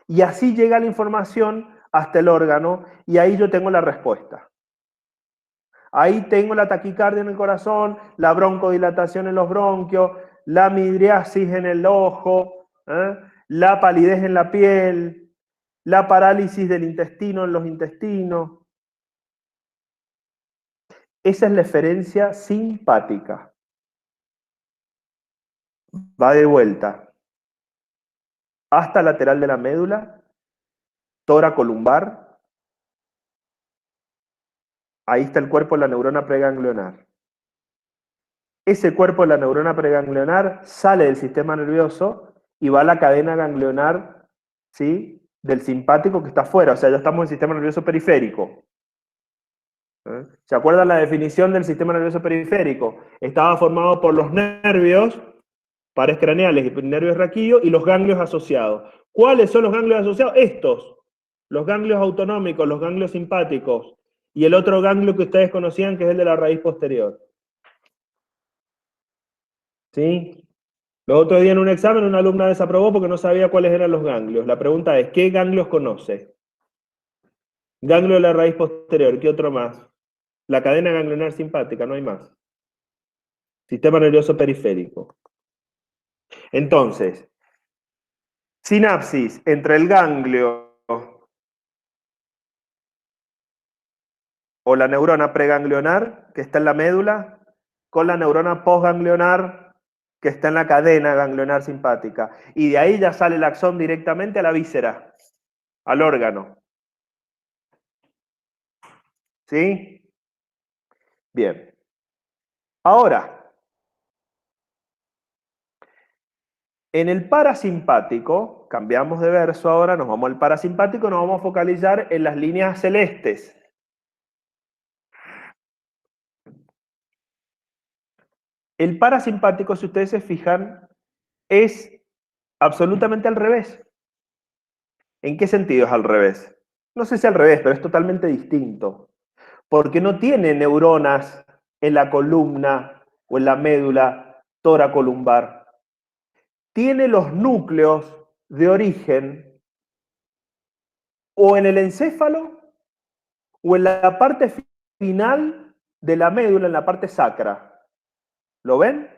Y así llega la información hasta el órgano y ahí yo tengo la respuesta. Ahí tengo la taquicardia en el corazón, la broncodilatación en los bronquios, la midriasis en el ojo, la palidez en la piel, la parálisis del intestino en los intestinos. Esa es la eferencia simpática. Va de vuelta hasta lateral de la médula, toracolumbar. Ahí está el cuerpo de la neurona preganglionar. Ese cuerpo de la neurona preganglionar sale del sistema nervioso y va a la cadena ganglionar, ¿sí?, del simpático que está afuera. O sea, ya estamos en el sistema nervioso periférico. ¿Se acuerdan la definición del sistema nervioso periférico? Estaba formado por los nervios, pares craneales y nervios raquídeos, y los ganglios asociados. ¿Cuáles son los ganglios asociados? Estos. Los ganglios autonómicos, los ganglios simpáticos. Y el otro ganglio que ustedes conocían, que es el de la raíz posterior. ¿Sí? Los otros días en un examen una alumna desaprobó porque no sabía cuáles eran los ganglios. La pregunta es, ¿qué ganglios conoce? Ganglio de la raíz posterior, ¿qué otro más? La cadena ganglionar simpática, no hay más. Sistema nervioso periférico. Entonces, sinapsis entre el ganglio o la neurona preganglionar, que está en la médula, con la neurona postganglionar, que está en la cadena ganglionar simpática. Y de ahí ya sale el axón directamente a la víscera, al órgano. ¿Sí? Bien. Ahora, en el parasimpático, cambiamos de verso ahora, nos vamos al parasimpático, nos vamos a focalizar en las líneas celestes. El parasimpático, si ustedes se fijan, es absolutamente al revés. ¿En qué sentido es al revés? No sé si al revés, pero es totalmente distinto. Porque no tiene neuronas en la columna o en la médula toracolumbar. Tiene los núcleos de origen o en el encéfalo o en la parte final de la médula, en la parte sacra. ¿Lo ven?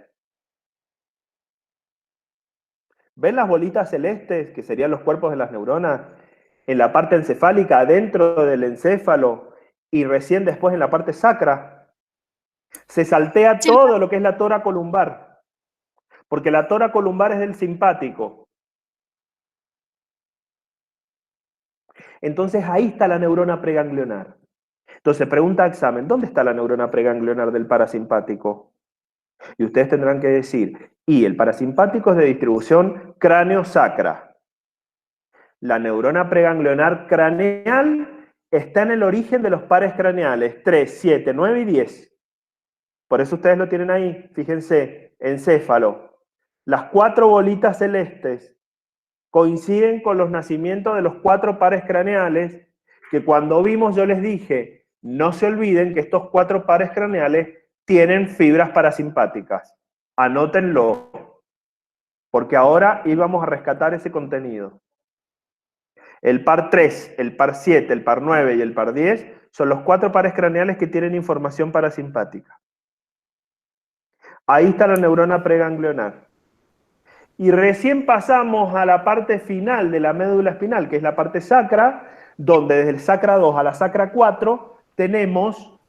¿Ven las bolitas celestes, que serían los cuerpos de las neuronas, en la parte encefálica, dentro del encéfalo, y recién después en la parte sacra? Se saltea todo lo que es la tora columbar, porque la tora columbar es del simpático. Entonces ahí está la neurona preganglionar. Entonces pregunta examen, ¿dónde está la neurona preganglionar del parasimpático? Y ustedes tendrán que decir, y el parasimpático es de distribución cráneo-sacra. La neurona preganglionar craneal está en el origen de los pares craneales 3, 7, 9 y 10. Por eso ustedes lo tienen ahí, fíjense, encéfalo. Las 4 bolitas celestes coinciden con los nacimientos de los 4 pares craneales, que cuando vimos yo les dije, no se olviden que estos 4 pares craneales tienen fibras parasimpáticas. Anótenlo, porque ahora íbamos a rescatar ese contenido. El par 3, el par 7, el par 9 y el par 10 son los 4 pares craneales que tienen información parasimpática. Ahí está la neurona preganglionar. Y recién pasamos a la parte final de la médula espinal, que es la parte sacra, donde desde el sacra 2 a la sacra 4 tenemos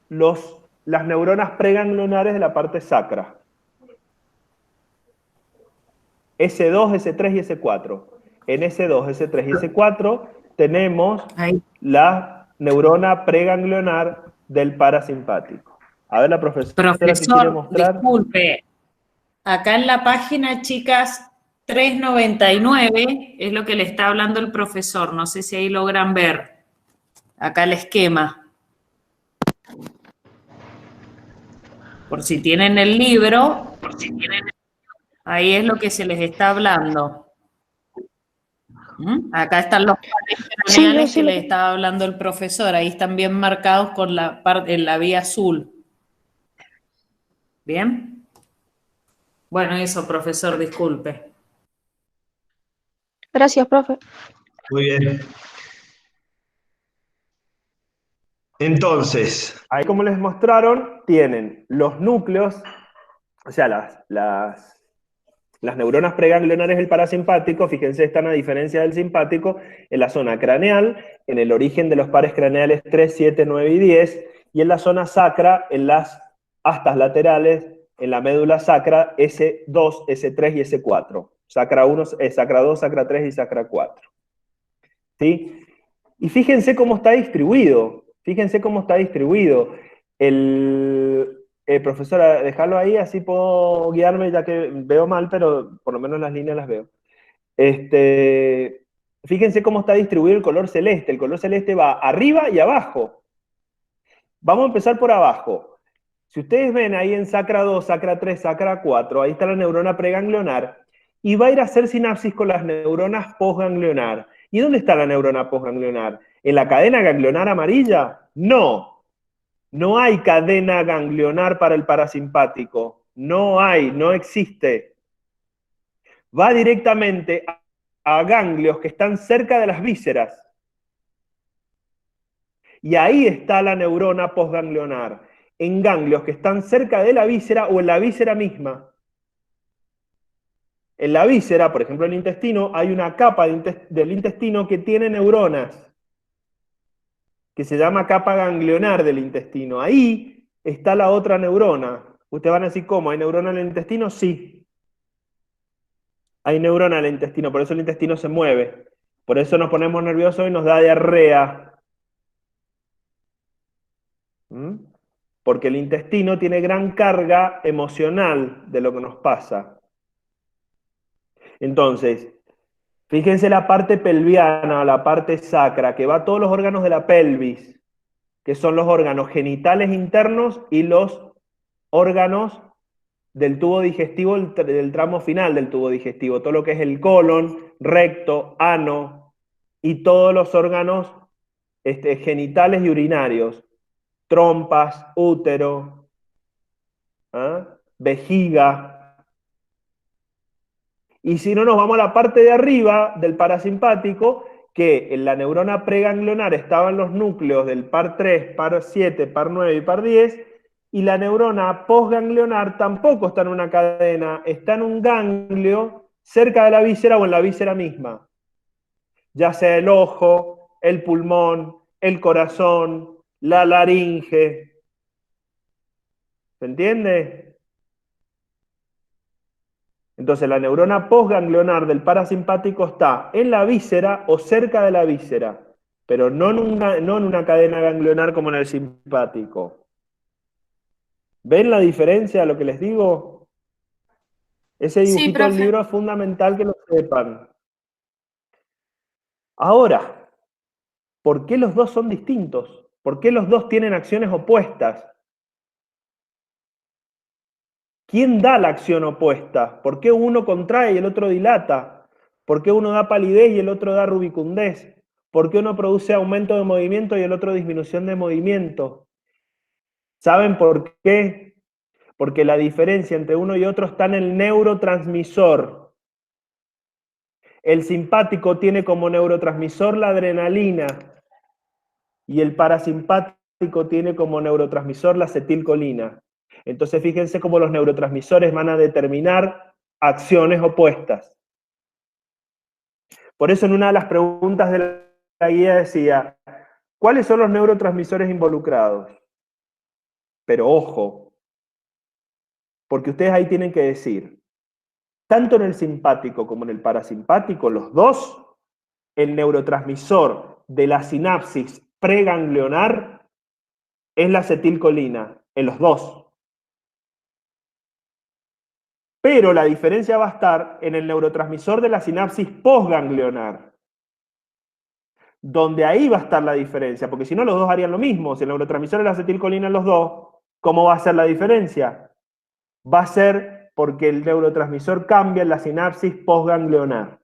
las neuronas preganglionares de la parte sacra. S2, S3 y S4. En S2, S3 y S4 tenemos la neurona preganglionar del parasimpático. A ver, la profesora si quiere Profesor, mostrar. disculpe. Acá en la página, chicas, 399 es lo que le está hablando el profesor. No sé si ahí logran ver. Acá el esquema. Por si tienen el libro, ahí es lo que se les está hablando. Acá están los pares craneales que les estaba hablando el profesor. Ahí están bien marcados con en la vía azul. ¿Bien? Bueno, eso, profesor, disculpe. Gracias, profe. Muy bien. Entonces, Ahí, como les mostraron, tienen los núcleos, o sea, las neuronas preganglionares del parasimpático, fíjense, están a diferencia del simpático, en la zona craneal, en el origen de los pares craneales 3, 7, 9 y 10, y en la zona sacra, en las astas laterales, en la médula sacra, S2, S3 y S4. Sacra 1, sacra 2, sacra 3 y sacra 4. ¿Sí? Y fíjense cómo está distribuido. Fíjense cómo está distribuido. Profesora, déjalo ahí, así puedo guiarme, ya que veo mal, pero por lo menos las líneas las veo. Fíjense cómo está distribuido el color celeste. El color celeste va arriba y abajo. Vamos a empezar por abajo. Si ustedes ven ahí en sacra 2, sacra 3, sacra 4, ahí está la neurona preganglionar, y va a ir a hacer sinapsis con las neuronas postganglionar. ¿Y dónde está la neurona postganglionar? ¿En la cadena ganglionar amarilla? No. No hay cadena ganglionar para el parasimpático. No hay, no existe. Va directamente a ganglios que están cerca de las vísceras. Y ahí está la neurona postganglionar, en ganglios que están cerca de la víscera o en la víscera misma. En la víscera, por ejemplo en el intestino, hay una capa del intestino que tiene neuronas, que se llama capa ganglionar del intestino. Ahí está la otra neurona. Ustedes van a decir, ¿cómo? ¿Hay neurona en el intestino? Sí. Hay neurona en el intestino, por eso el intestino se mueve. Por eso nos ponemos nerviosos y nos da diarrea. Porque el intestino tiene gran carga emocional de lo que nos pasa. Entonces, fíjense la parte pelviana, la parte sacra, que va a todos los órganos de la pelvis, que son los órganos genitales internos y los órganos del tubo digestivo, del tramo final del tubo digestivo, todo lo que es el colon, recto, ano, y todos los órganos genitales y urinarios, trompas, útero, vejiga. Y si no, nos vamos a la parte de arriba del parasimpático, que en la neurona preganglionar estaban los núcleos del par 3, par 7, par 9 y par 10, y la neurona postganglionar tampoco está en una cadena, está en un ganglio cerca de la víscera o en la víscera misma. Ya sea el ojo, el pulmón, el corazón, la laringe. ¿Se entiende? Entonces la neurona postganglionar del parasimpático está en la víscera o cerca de la víscera, pero no en una cadena ganglionar como en el simpático. ¿Ven la diferencia, lo que les digo? Ese Sí, dibujito del profe. libro es fundamental que lo sepan. Ahora, ¿por qué los dos son distintos? ¿Por qué los dos tienen acciones opuestas? ¿Quién da la acción opuesta? ¿Por qué uno contrae y el otro dilata? ¿Por qué uno da palidez y el otro da rubicundez? ¿Por qué uno produce aumento de movimiento y el otro disminución de movimiento? ¿Saben por qué? Porque la diferencia entre uno y otro está en el neurotransmisor. El simpático tiene como neurotransmisor la adrenalina y el parasimpático tiene como neurotransmisor la acetilcolina. Entonces fíjense cómo los neurotransmisores van a determinar acciones opuestas. Por eso en una de las preguntas de la guía decía, ¿cuáles son los neurotransmisores involucrados? Pero ojo, porque ustedes ahí tienen que decir, tanto en el simpático como en el parasimpático, los dos, el neurotransmisor de la sinapsis preganglionar es la acetilcolina, en los dos. Pero la diferencia va a estar en el neurotransmisor de la sinapsis postganglionar, donde ahí va a estar la diferencia, porque si no los dos harían lo mismo. Si el neurotransmisor es la acetilcolina en los dos, ¿cómo va a ser la diferencia? Va a ser porque el neurotransmisor cambia en la sinapsis postganglionar.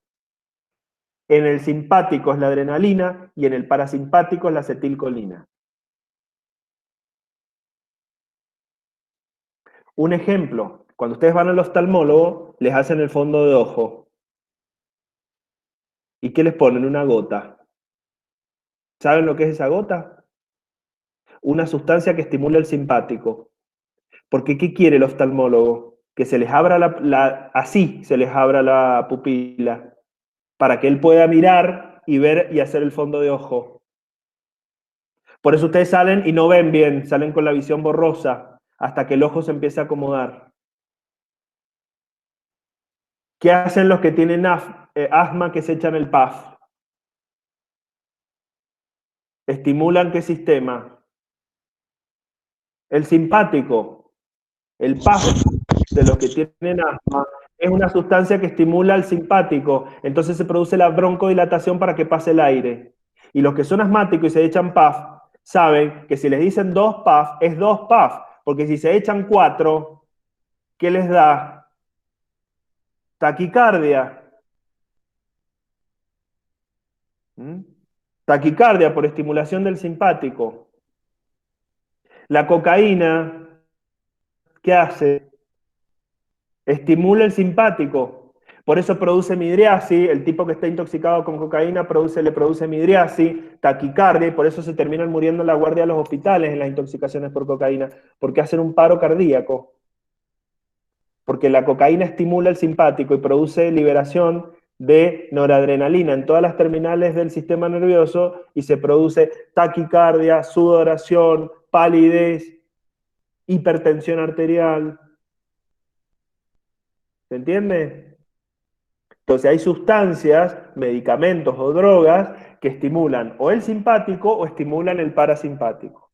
En el simpático es la adrenalina y en el parasimpático es la acetilcolina. Un ejemplo, cuando ustedes van al oftalmólogo, les hacen el fondo de ojo. ¿Y qué les ponen? Una gota. ¿Saben lo que es esa gota? Una sustancia que estimula el simpático. Porque ¿qué quiere el oftalmólogo? Que se les abra así se les abra la pupila, para que él pueda mirar y ver y hacer el fondo de ojo. Por eso ustedes salen y no ven bien, salen con la visión borrosa, hasta que el ojo se empiece a acomodar. ¿Qué hacen los que tienen asma que se echan el PAF? ¿Estimulan qué sistema? El simpático. El PAF de los que tienen asma es una sustancia que estimula el simpático, entonces se produce la broncodilatación para que pase el aire. Y los que son asmáticos y se echan PAF, saben que si les dicen 2 PAF, es 2 PAF, porque si se echan 4, ¿qué les da? Taquicardia. Taquicardia por estimulación del simpático. La cocaína, ¿qué hace? Estimula el simpático. Por eso produce midriasis. El tipo que está intoxicado con cocaína le produce midriasis, taquicardia, y por eso se terminan muriendo en la guardia de los hospitales en las intoxicaciones por cocaína, porque hacen un paro cardíaco. Porque la cocaína estimula el simpático y produce liberación de noradrenalina en todas las terminales del sistema nervioso y se produce taquicardia, sudoración, palidez, hipertensión arterial. ¿Se entiende? Entonces hay sustancias, medicamentos o drogas que estimulan o el simpático o estimulan el parasimpático.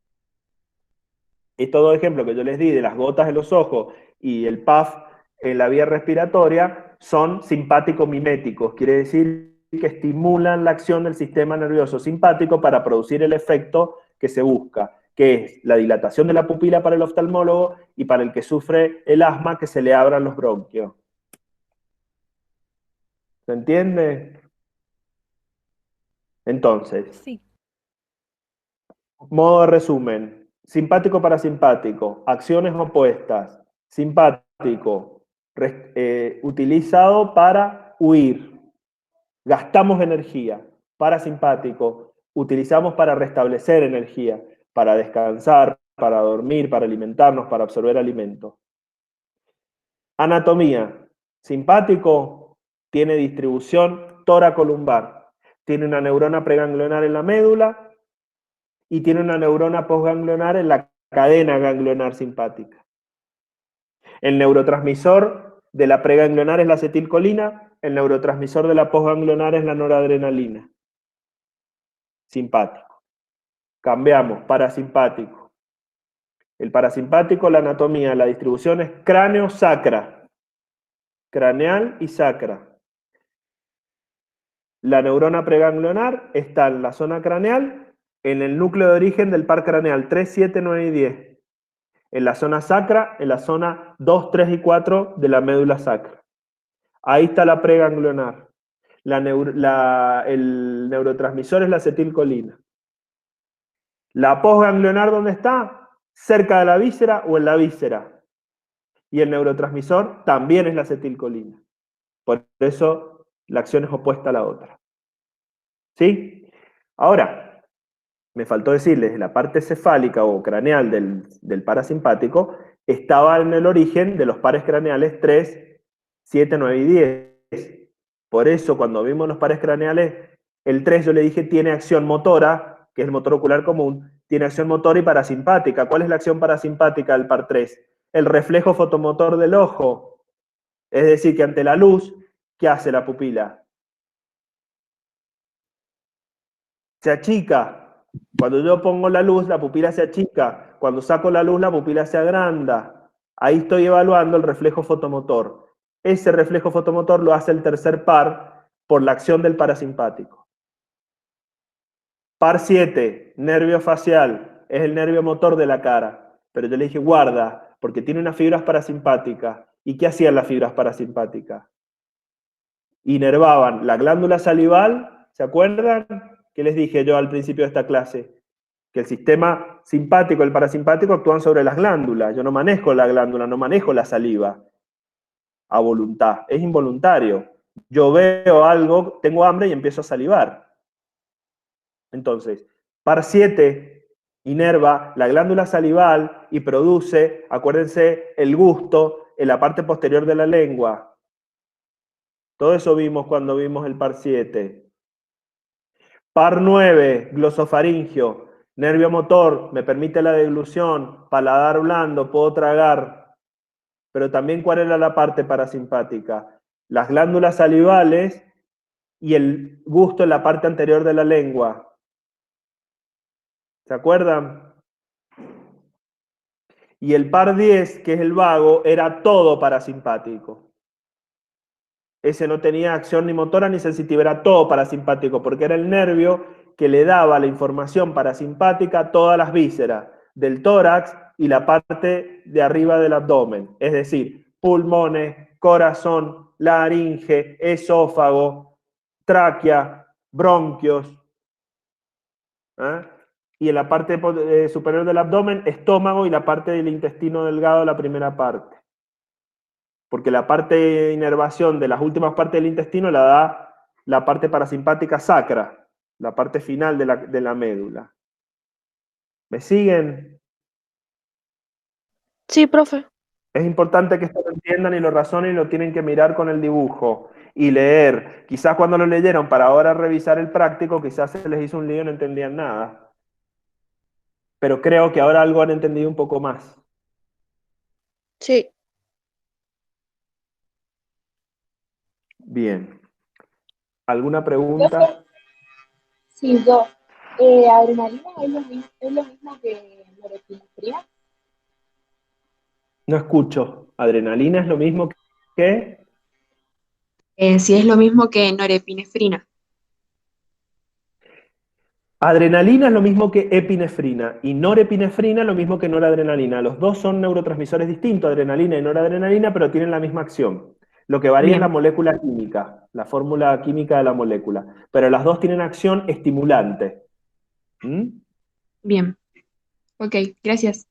Estos dos ejemplos que yo les di de las gotas en los ojos y el PAF en la vía respiratoria son simpático-miméticos, quiere decir que estimulan la acción del sistema nervioso simpático para producir el efecto que se busca, que es la dilatación de la pupila para el oftalmólogo y para el que sufre el asma que se le abran los bronquios. ¿Se entiende? Entonces, Sí. modo de resumen, simpático parasimpático, acciones opuestas, simpático, utilizado para huir, gastamos energía, parasimpático, utilizamos para restablecer energía, para descansar, para dormir, para alimentarnos, para absorber alimento. Anatomía, simpático tiene distribución toracolumbar, tiene una neurona preganglionar en la médula y tiene una neurona postganglionar en la cadena ganglionar simpática. El neurotransmisor de la preganglionar es la acetilcolina, el neurotransmisor de la postganglionar es la noradrenalina. Simpático. Cambiamos, parasimpático. El parasimpático, la anatomía, la distribución es cráneo-sacra. Craneal y sacra. La neurona preganglionar está en la zona craneal, en el núcleo de origen del par craneal 3, 7, 9 y 10. En la zona sacra, en la zona 2, 3 y 4 de la médula sacra. Ahí está la preganglionar. El neurotransmisor es la acetilcolina. La postganglionar, ¿dónde está? Cerca de la víscera o en la víscera. Y el neurotransmisor también es la acetilcolina. Por eso la acción es opuesta a la otra. ¿Sí? Ahora, me faltó decirles, la parte cefálica o craneal del parasimpático estaba en el origen de los pares craneales 3, 7, 9 y 10. Por eso, cuando vimos los pares craneales, el 3 yo le dije tiene acción motora, que es el motor ocular común, tiene acción motora y parasimpática. ¿Cuál es la acción parasimpática del par 3? El reflejo fotomotor del ojo. Es decir, que ante la luz, ¿qué hace la pupila? Se achica. Cuando yo pongo la luz, la pupila se achica. Cuando saco la luz, la pupila se agranda. Ahí estoy evaluando el reflejo fotomotor. Ese reflejo fotomotor lo hace el tercer par por la acción del parasimpático. Par 7, nervio facial, es el nervio motor de la cara. Pero yo le dije, guarda, porque tiene unas fibras parasimpáticas. ¿Y qué hacían las fibras parasimpáticas? Inervaban la glándula salival, ¿se acuerdan? ¿Qué les dije yo al principio de esta clase? Que el sistema simpático y el parasimpático actúan sobre las glándulas. Yo no manejo la glándula, no manejo la saliva a voluntad, es involuntario. Yo veo algo, tengo hambre y empiezo a salivar. Entonces, par 7 inerva la glándula salival y produce, acuérdense, el gusto en la parte posterior de la lengua. Todo eso vimos cuando vimos el par 7. Par 9, glosofaringio, nervio motor, me permite la deglución, paladar blando, puedo tragar. Pero también, ¿cuál era la parte parasimpática? Las glándulas salivales y el gusto en la parte anterior de la lengua. ¿Se acuerdan? Y el par 10, que es el vago, era todo parasimpático. Ese no tenía acción ni motora ni sensitiva, era todo parasimpático, porque era el nervio que le daba la información parasimpática a todas las vísceras del tórax y la parte de arriba del abdomen. Es decir, pulmones, corazón, laringe, esófago, tráquea, bronquios. ¿Eh? Y en la parte superior del abdomen, estómago y la parte del intestino delgado, la primera parte. Porque la parte de inervación de las últimas partes del intestino la da la parte parasimpática sacra, la parte final de la médula. ¿Me siguen? Sí, profe. Es importante que esto lo entiendan y lo razonen y lo tienen que mirar con el dibujo y leer. Quizás cuando lo leyeron para ahora revisar el práctico, quizás se les hizo un lío y no entendían nada. Pero creo que ahora algo han entendido un poco más. Sí. Bien. ¿Alguna pregunta? Sí, yo. ¿Adrenalina es lo mismo que norepinefrina? No escucho. ¿Adrenalina es lo mismo que? Sí, es lo mismo que norepinefrina. Adrenalina es lo mismo que epinefrina y norepinefrina es lo mismo que noradrenalina. Los dos son neurotransmisores distintos, adrenalina y noradrenalina, pero tienen la misma acción. Lo que varía es la molécula química, la fórmula química de la molécula. Pero las dos tienen acción estimulante. ¿Mm? Bien. Ok, gracias.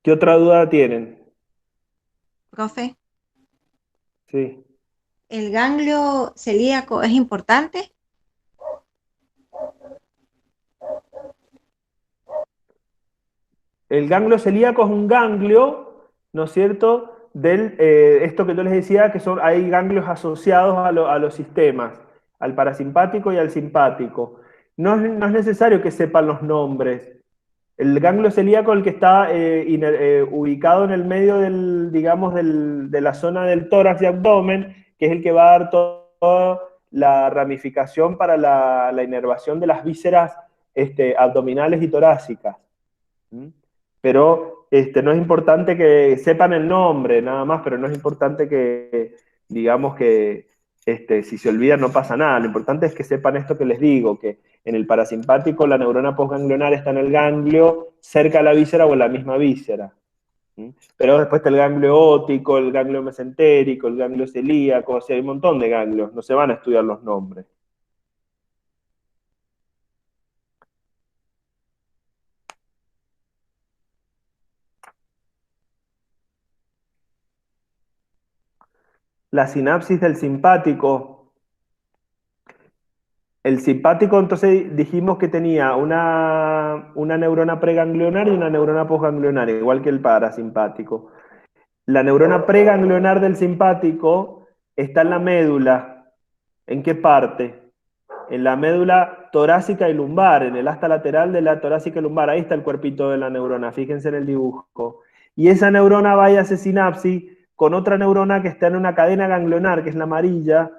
¿Qué otra duda tienen? Profe, Sí. ¿el ganglio celíaco es importante? El ganglio celíaco es un ganglio, ¿no es cierto?, esto que yo les decía, que hay ganglios asociados a los sistemas, al parasimpático y al simpático. No es necesario que sepan los nombres. El ganglio celíaco es el que está ubicado en el medio de la zona del tórax y abdomen, que es el que va a dar toda la ramificación para la inervación de las vísceras abdominales y torácicas. ¿Mm? Pero no es importante que sepan el nombre, nada más, pero no es importante que, digamos que, si se olvidan no pasa nada. Lo importante es que sepan esto que les digo, que en el parasimpático la neurona postganglionar está en el ganglio, cerca de la víscera o en la misma víscera. ¿Mm? Pero después está el ganglio óptico, el ganglio mesentérico, el ganglio celíaco, o sea, hay un montón de ganglios, no se van a estudiar los nombres. La sinapsis del simpático. El simpático, entonces dijimos que tenía una neurona preganglionar y una neurona postganglionar, igual que el parasimpático. La neurona preganglionar del simpático está en la médula. ¿En qué parte? En la médula torácica y lumbar, en el asta lateral de la torácica y lumbar. Ahí está el cuerpito de la neurona, fíjense en el dibujo. Y esa neurona va y hace sinapsis con otra neurona que está en una cadena ganglionar, que es la amarilla,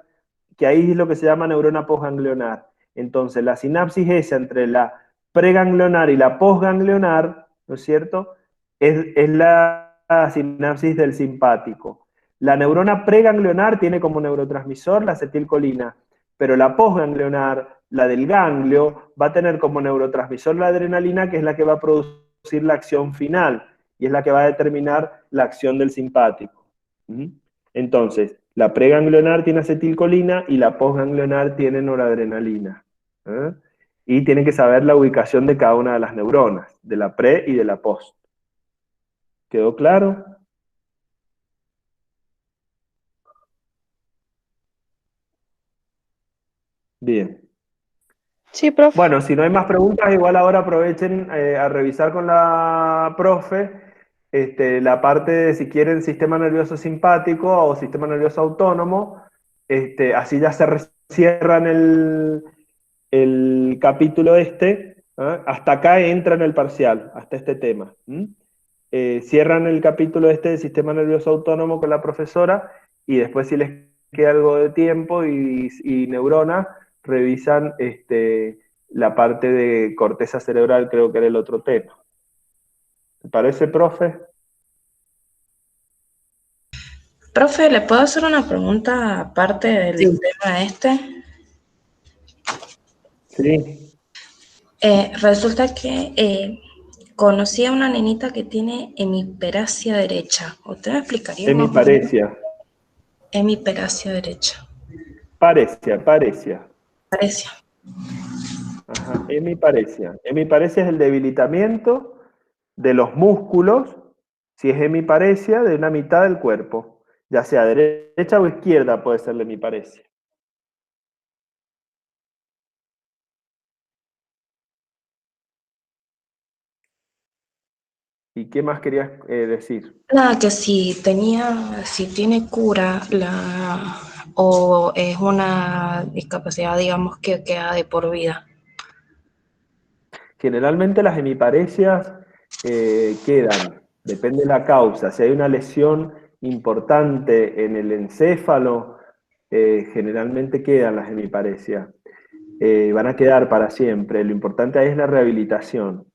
que ahí es lo que se llama neurona postganglionar. Entonces, la sinapsis esa entre la preganglionar y la postganglionar, ¿no es cierto?, es la sinapsis del simpático. La neurona preganglionar tiene como neurotransmisor la acetilcolina, pero la postganglionar, la del ganglio, va a tener como neurotransmisor la adrenalina, que es la que va a producir la acción final, y es la que va a determinar la acción del simpático. Entonces, la preganglionar tiene acetilcolina y la postganglionar tiene noradrenalina. Y tienen que saber la ubicación de cada una de las neuronas, de la pre y de la post. ¿Quedó claro? Bien. Sí, profe. Bueno, si no hay más preguntas, igual ahora aprovechen a revisar con la profe la parte de, si quieren, sistema nervioso simpático o sistema nervioso autónomo. Así ya se cierran el capítulo hasta acá entra en el parcial, hasta este tema. Cierran el capítulo de sistema nervioso autónomo con la profesora y después, si les queda algo de tiempo y neuronas, revisan la parte de corteza cerebral, creo que era el otro tema. ¿Te parece, profe? Profe, ¿le puedo hacer una pregunta aparte del tema Sí. Resulta que conocí a una nenita que tiene hemiperasia derecha. ¿Usted me explicaría? Hemiparesia. Hemiperasia derecha. Paresia. Ajá, hemiparesia. Hemiparesia es el debilitamiento de los músculos, si es hemiparesia, de una mitad del cuerpo. Ya sea derecha o izquierda puede ser la hemiparesia. ¿Y qué más querías decir? Nada, que si tiene cura o es una discapacidad, digamos, que queda de por vida. Generalmente las hemiparesias quedan, depende de la causa. Si hay una lesión importante en el encéfalo, generalmente quedan las hemiparesias. Van a quedar para siempre. Lo importante ahí es la rehabilitación.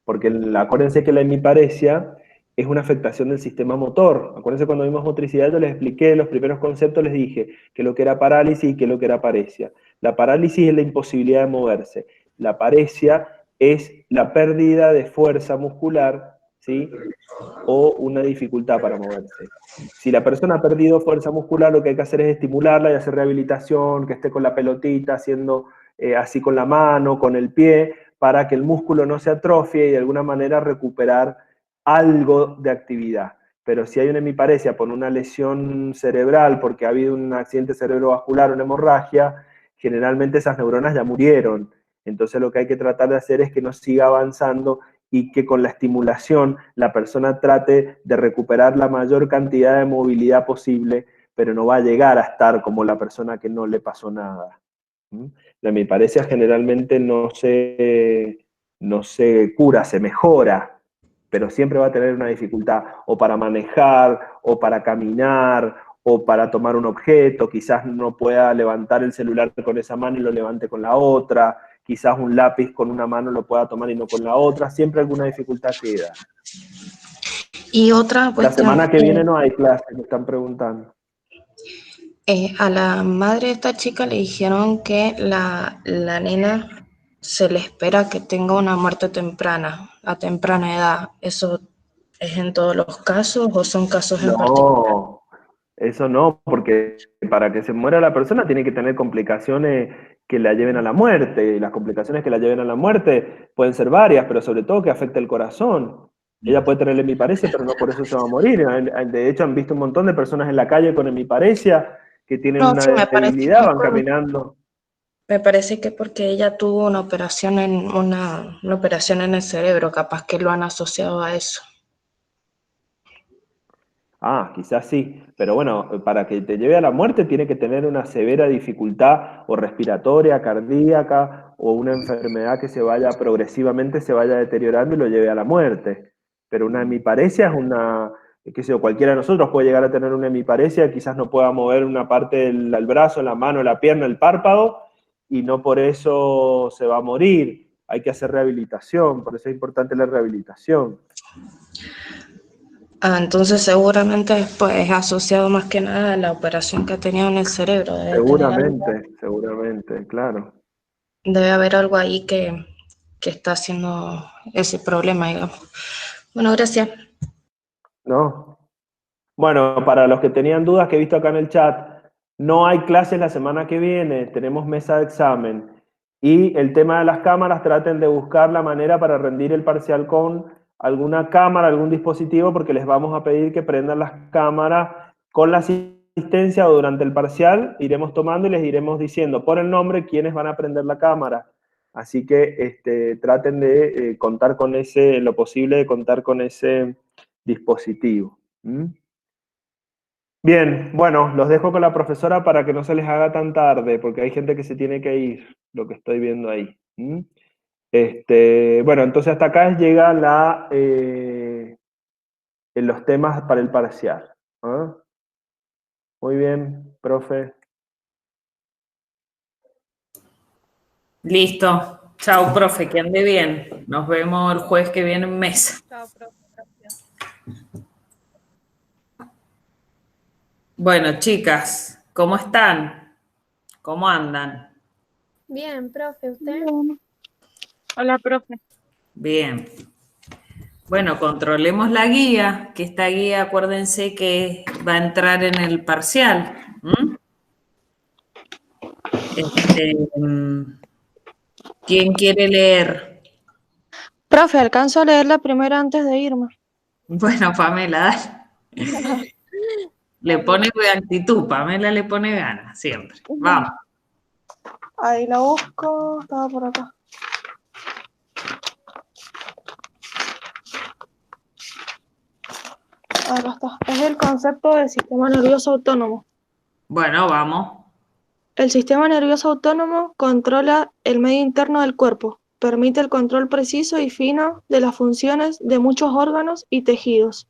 Porque acuérdense que la hemiparesia es una afectación del sistema motor. Acuérdense, cuando vimos motricidad yo les expliqué los primeros conceptos, les dije que lo que era parálisis y que lo que era paresia. La parálisis es la imposibilidad de moverse. La paresia es la pérdida de fuerza muscular, ¿sí?, o una dificultad para moverse. Si la persona ha perdido fuerza muscular, lo que hay que hacer es estimularla y hacer rehabilitación, que esté con la pelotita, haciendo así con la mano, con el pie, para que el músculo no se atrofie y de alguna manera recuperar algo de actividad. Pero si hay una hemiparesia por una lesión cerebral, porque ha habido un accidente cerebrovascular, una hemorragia, generalmente esas neuronas ya murieron. Entonces lo que hay que tratar de hacer es que no siga avanzando y que con la estimulación la persona trate de recuperar la mayor cantidad de movilidad posible, pero no va a llegar a estar como la persona que no le pasó nada. La hemiparesia generalmente no se cura, se mejora, pero siempre va a tener una dificultad, o para manejar, o para caminar, o para tomar un objeto, quizás no pueda levantar el celular con esa mano y lo levante con la otra, quizás un lápiz con una mano lo pueda tomar y no con la otra, siempre alguna dificultad queda. Y otra La cuestión, semana que viene no hay clases, me están preguntando. a la madre de esta chica le dijeron que la nena se le espera que tenga una muerte temprana, a temprana edad. ¿Eso es en todos los casos o son casos en particular? No, eso no, porque para que se muera la persona tiene que tener complicaciones que la lleven a la muerte. Y las complicaciones que la lleven a la muerte pueden ser varias, pero sobre todo que afecte el corazón. Ella puede tener hemiparesia, pero no por eso se va a morir. De hecho, han visto un montón de personas en la calle con hemiparesia que tienen No, una sí, me parece debilidad, que van caminando. me parece que porque ella tuvo una operación una operación en el cerebro, capaz que lo han asociado a eso. Ah, quizás sí, pero bueno, para que te lleve a la muerte tiene que tener una severa dificultad o respiratoria, cardíaca, o una enfermedad que progresivamente se vaya deteriorando y lo lleve a la muerte. Pero una hemiparesia es qué sé yo, cualquiera de nosotros puede llegar a tener una hemiparesia, quizás no pueda mover una parte del brazo, la mano, la pierna, el párpado, y no por eso se va a morir. Hay que hacer rehabilitación, por eso es importante la rehabilitación. Entonces seguramente es asociado más que nada a la operación que ha tenido en el cerebro. Seguramente, claro. Debe haber algo ahí que está haciendo ese problema, digamos. Bueno, gracias. No. Bueno, para los que tenían dudas que he visto acá en el chat, no hay clases la semana que viene, tenemos mesa de examen. Y el tema de las cámaras, traten de buscar la manera para rendir el parcial con alguna cámara, algún dispositivo, porque les vamos a pedir que prendan las cámaras con la asistencia o durante el parcial. Iremos tomando y les iremos diciendo por el nombre quiénes van a prender la cámara. Así que traten de contar con en lo posible de contar con ese dispositivo. Bien, bueno, los dejo con la profesora para que no se les haga tan tarde, porque hay gente que se tiene que ir, lo que estoy viendo ahí. Bueno, entonces hasta acá llega los temas para el parcial. ¿Ah? Muy bien, profe. Listo. Chao, profe, que ande bien. Nos vemos el jueves que viene en mesa. Chao, profe. Gracias. Bueno, chicas, ¿cómo están? ¿Cómo andan? Bien, profe, ¿usted? Hola, profe. Bien. Bueno, controlemos la guía, que esta guía, acuérdense que va a entrar en el parcial. ¿Quién quiere leer? Profe, alcanzo a leer la primera antes de irme. Bueno, Pamela, dale. Le pone actitud, Pamela le pone ganas, siempre. Vamos. Ahí la busco, estaba por acá. Acá está. Es el concepto del sistema nervioso autónomo. Bueno, vamos. El sistema nervioso autónomo controla el medio interno del cuerpo, permite el control preciso y fino de las funciones de muchos órganos y tejidos,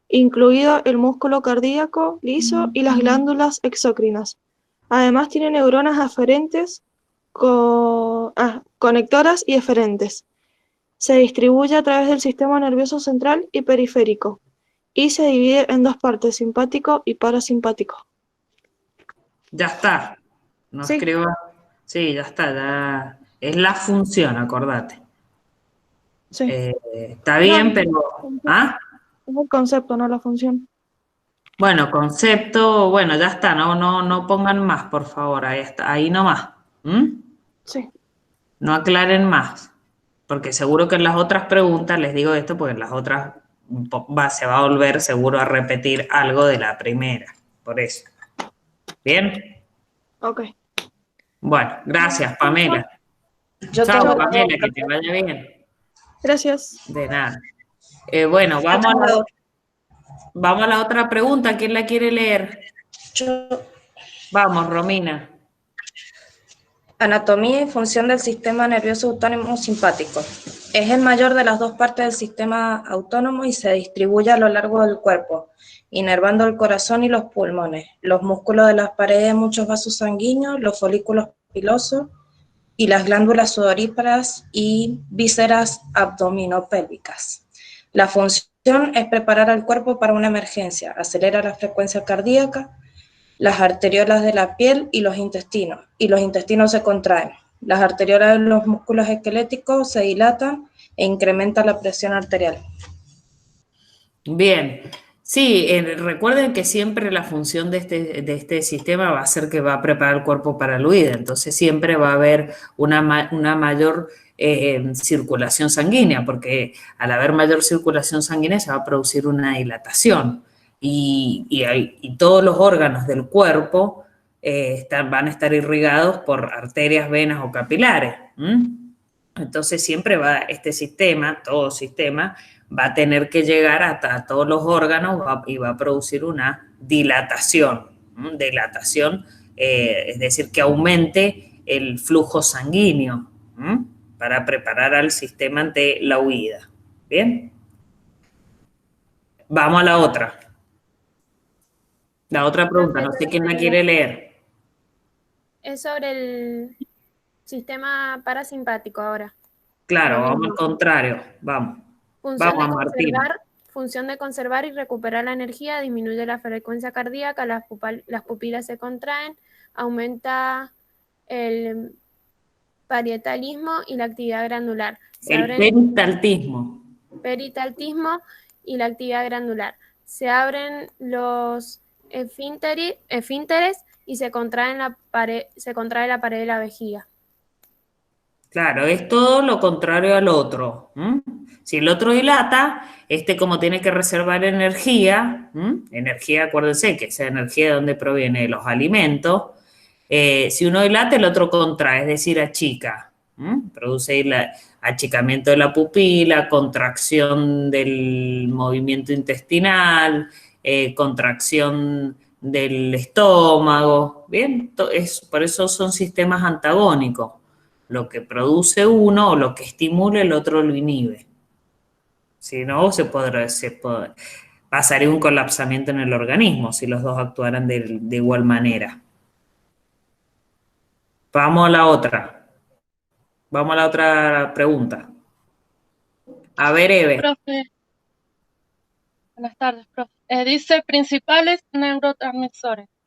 incluido el músculo cardíaco liso y las glándulas exócrinas. Además tiene neuronas aferentes, conectoras y eferentes. Se distribuye a través del sistema nervioso central y periférico, y se divide en dos partes, simpático y parasimpático. Ya está. No Sí. escriba. Sí, ya está. Ya. Es la función, acordate. Sí. Está bien, No, pero... ¿Ah? Es el concepto, no la función. Bueno, concepto, bueno, ya está, no pongan más, por favor, ahí está, ahí nomás. Sí. No aclaren más, porque seguro que en las otras preguntas, les digo esto, porque en las otras se va a volver seguro a repetir algo de la primera, por eso. ¿Bien? Ok. Bueno, gracias, Pamela. Yo Chao, tengo Pamela, que te vaya bien. Gracias. De nada. Bueno, vamos a la otra pregunta. ¿Quién la quiere leer? Yo. Vamos, Romina. Anatomía y función del sistema nervioso autónomo simpático. Es el mayor de las dos partes del sistema autónomo y se distribuye a lo largo del cuerpo, inervando el corazón y los pulmones, los músculos de las paredes de muchos vasos sanguíneos, los folículos pilosos y las glándulas sudoríparas y vísceras abdominopélvicas. La función es preparar al cuerpo para una emergencia, acelera la frecuencia cardíaca, las arteriolas de la piel y los intestinos se contraen. Las arteriolas de los músculos esqueléticos se dilatan e incrementa la presión arterial. Bien, sí, recuerden que siempre la función de este sistema va a ser que va a preparar el cuerpo para la huida, entonces siempre va a haber una mayor circulación sanguínea, porque al haber mayor circulación sanguínea se va a producir una dilatación y todos los órganos del cuerpo van a estar irrigados por arterias, venas o capilares. Entonces siempre va este sistema, todo sistema, va a tener que llegar hasta todos los órganos y va a producir una dilatación. Es decir, que aumente el flujo sanguíneo para preparar al sistema ante la huida. ¿Bien? Vamos a la otra. La otra pregunta, no sé quién la quiere leer. Es sobre el sistema parasimpático ahora. Claro, vamos al contrario, vamos. Vamos a Martín. Función de conservar y recuperar la energía, disminuye la frecuencia cardíaca, las pupilas se contraen, aumenta el parietalismo y la actividad granular. Peristaltismo. Peristaltismo y la actividad granular. Se abren los esfínteres y se contrae la pared de la vejiga. Claro, es todo lo contrario al otro. Si el otro dilata, como tiene que reservar energía, acuérdense que esa energía de dónde proviene, de los alimentos, si uno dilata, el otro contrae, es decir, achica. Produce el achicamiento de la pupila, contracción del movimiento intestinal, contracción del estómago, ¿bien? Por eso son sistemas antagónicos. Lo que produce uno o lo que estimula el otro lo inhibe. Si no, pasaría un colapsamiento en el organismo si los dos actuaran de igual manera. Vamos a la otra. Vamos a la otra pregunta. A ver, Eve. Profe. Buenas tardes, profe. Dice principales neurotransmisores.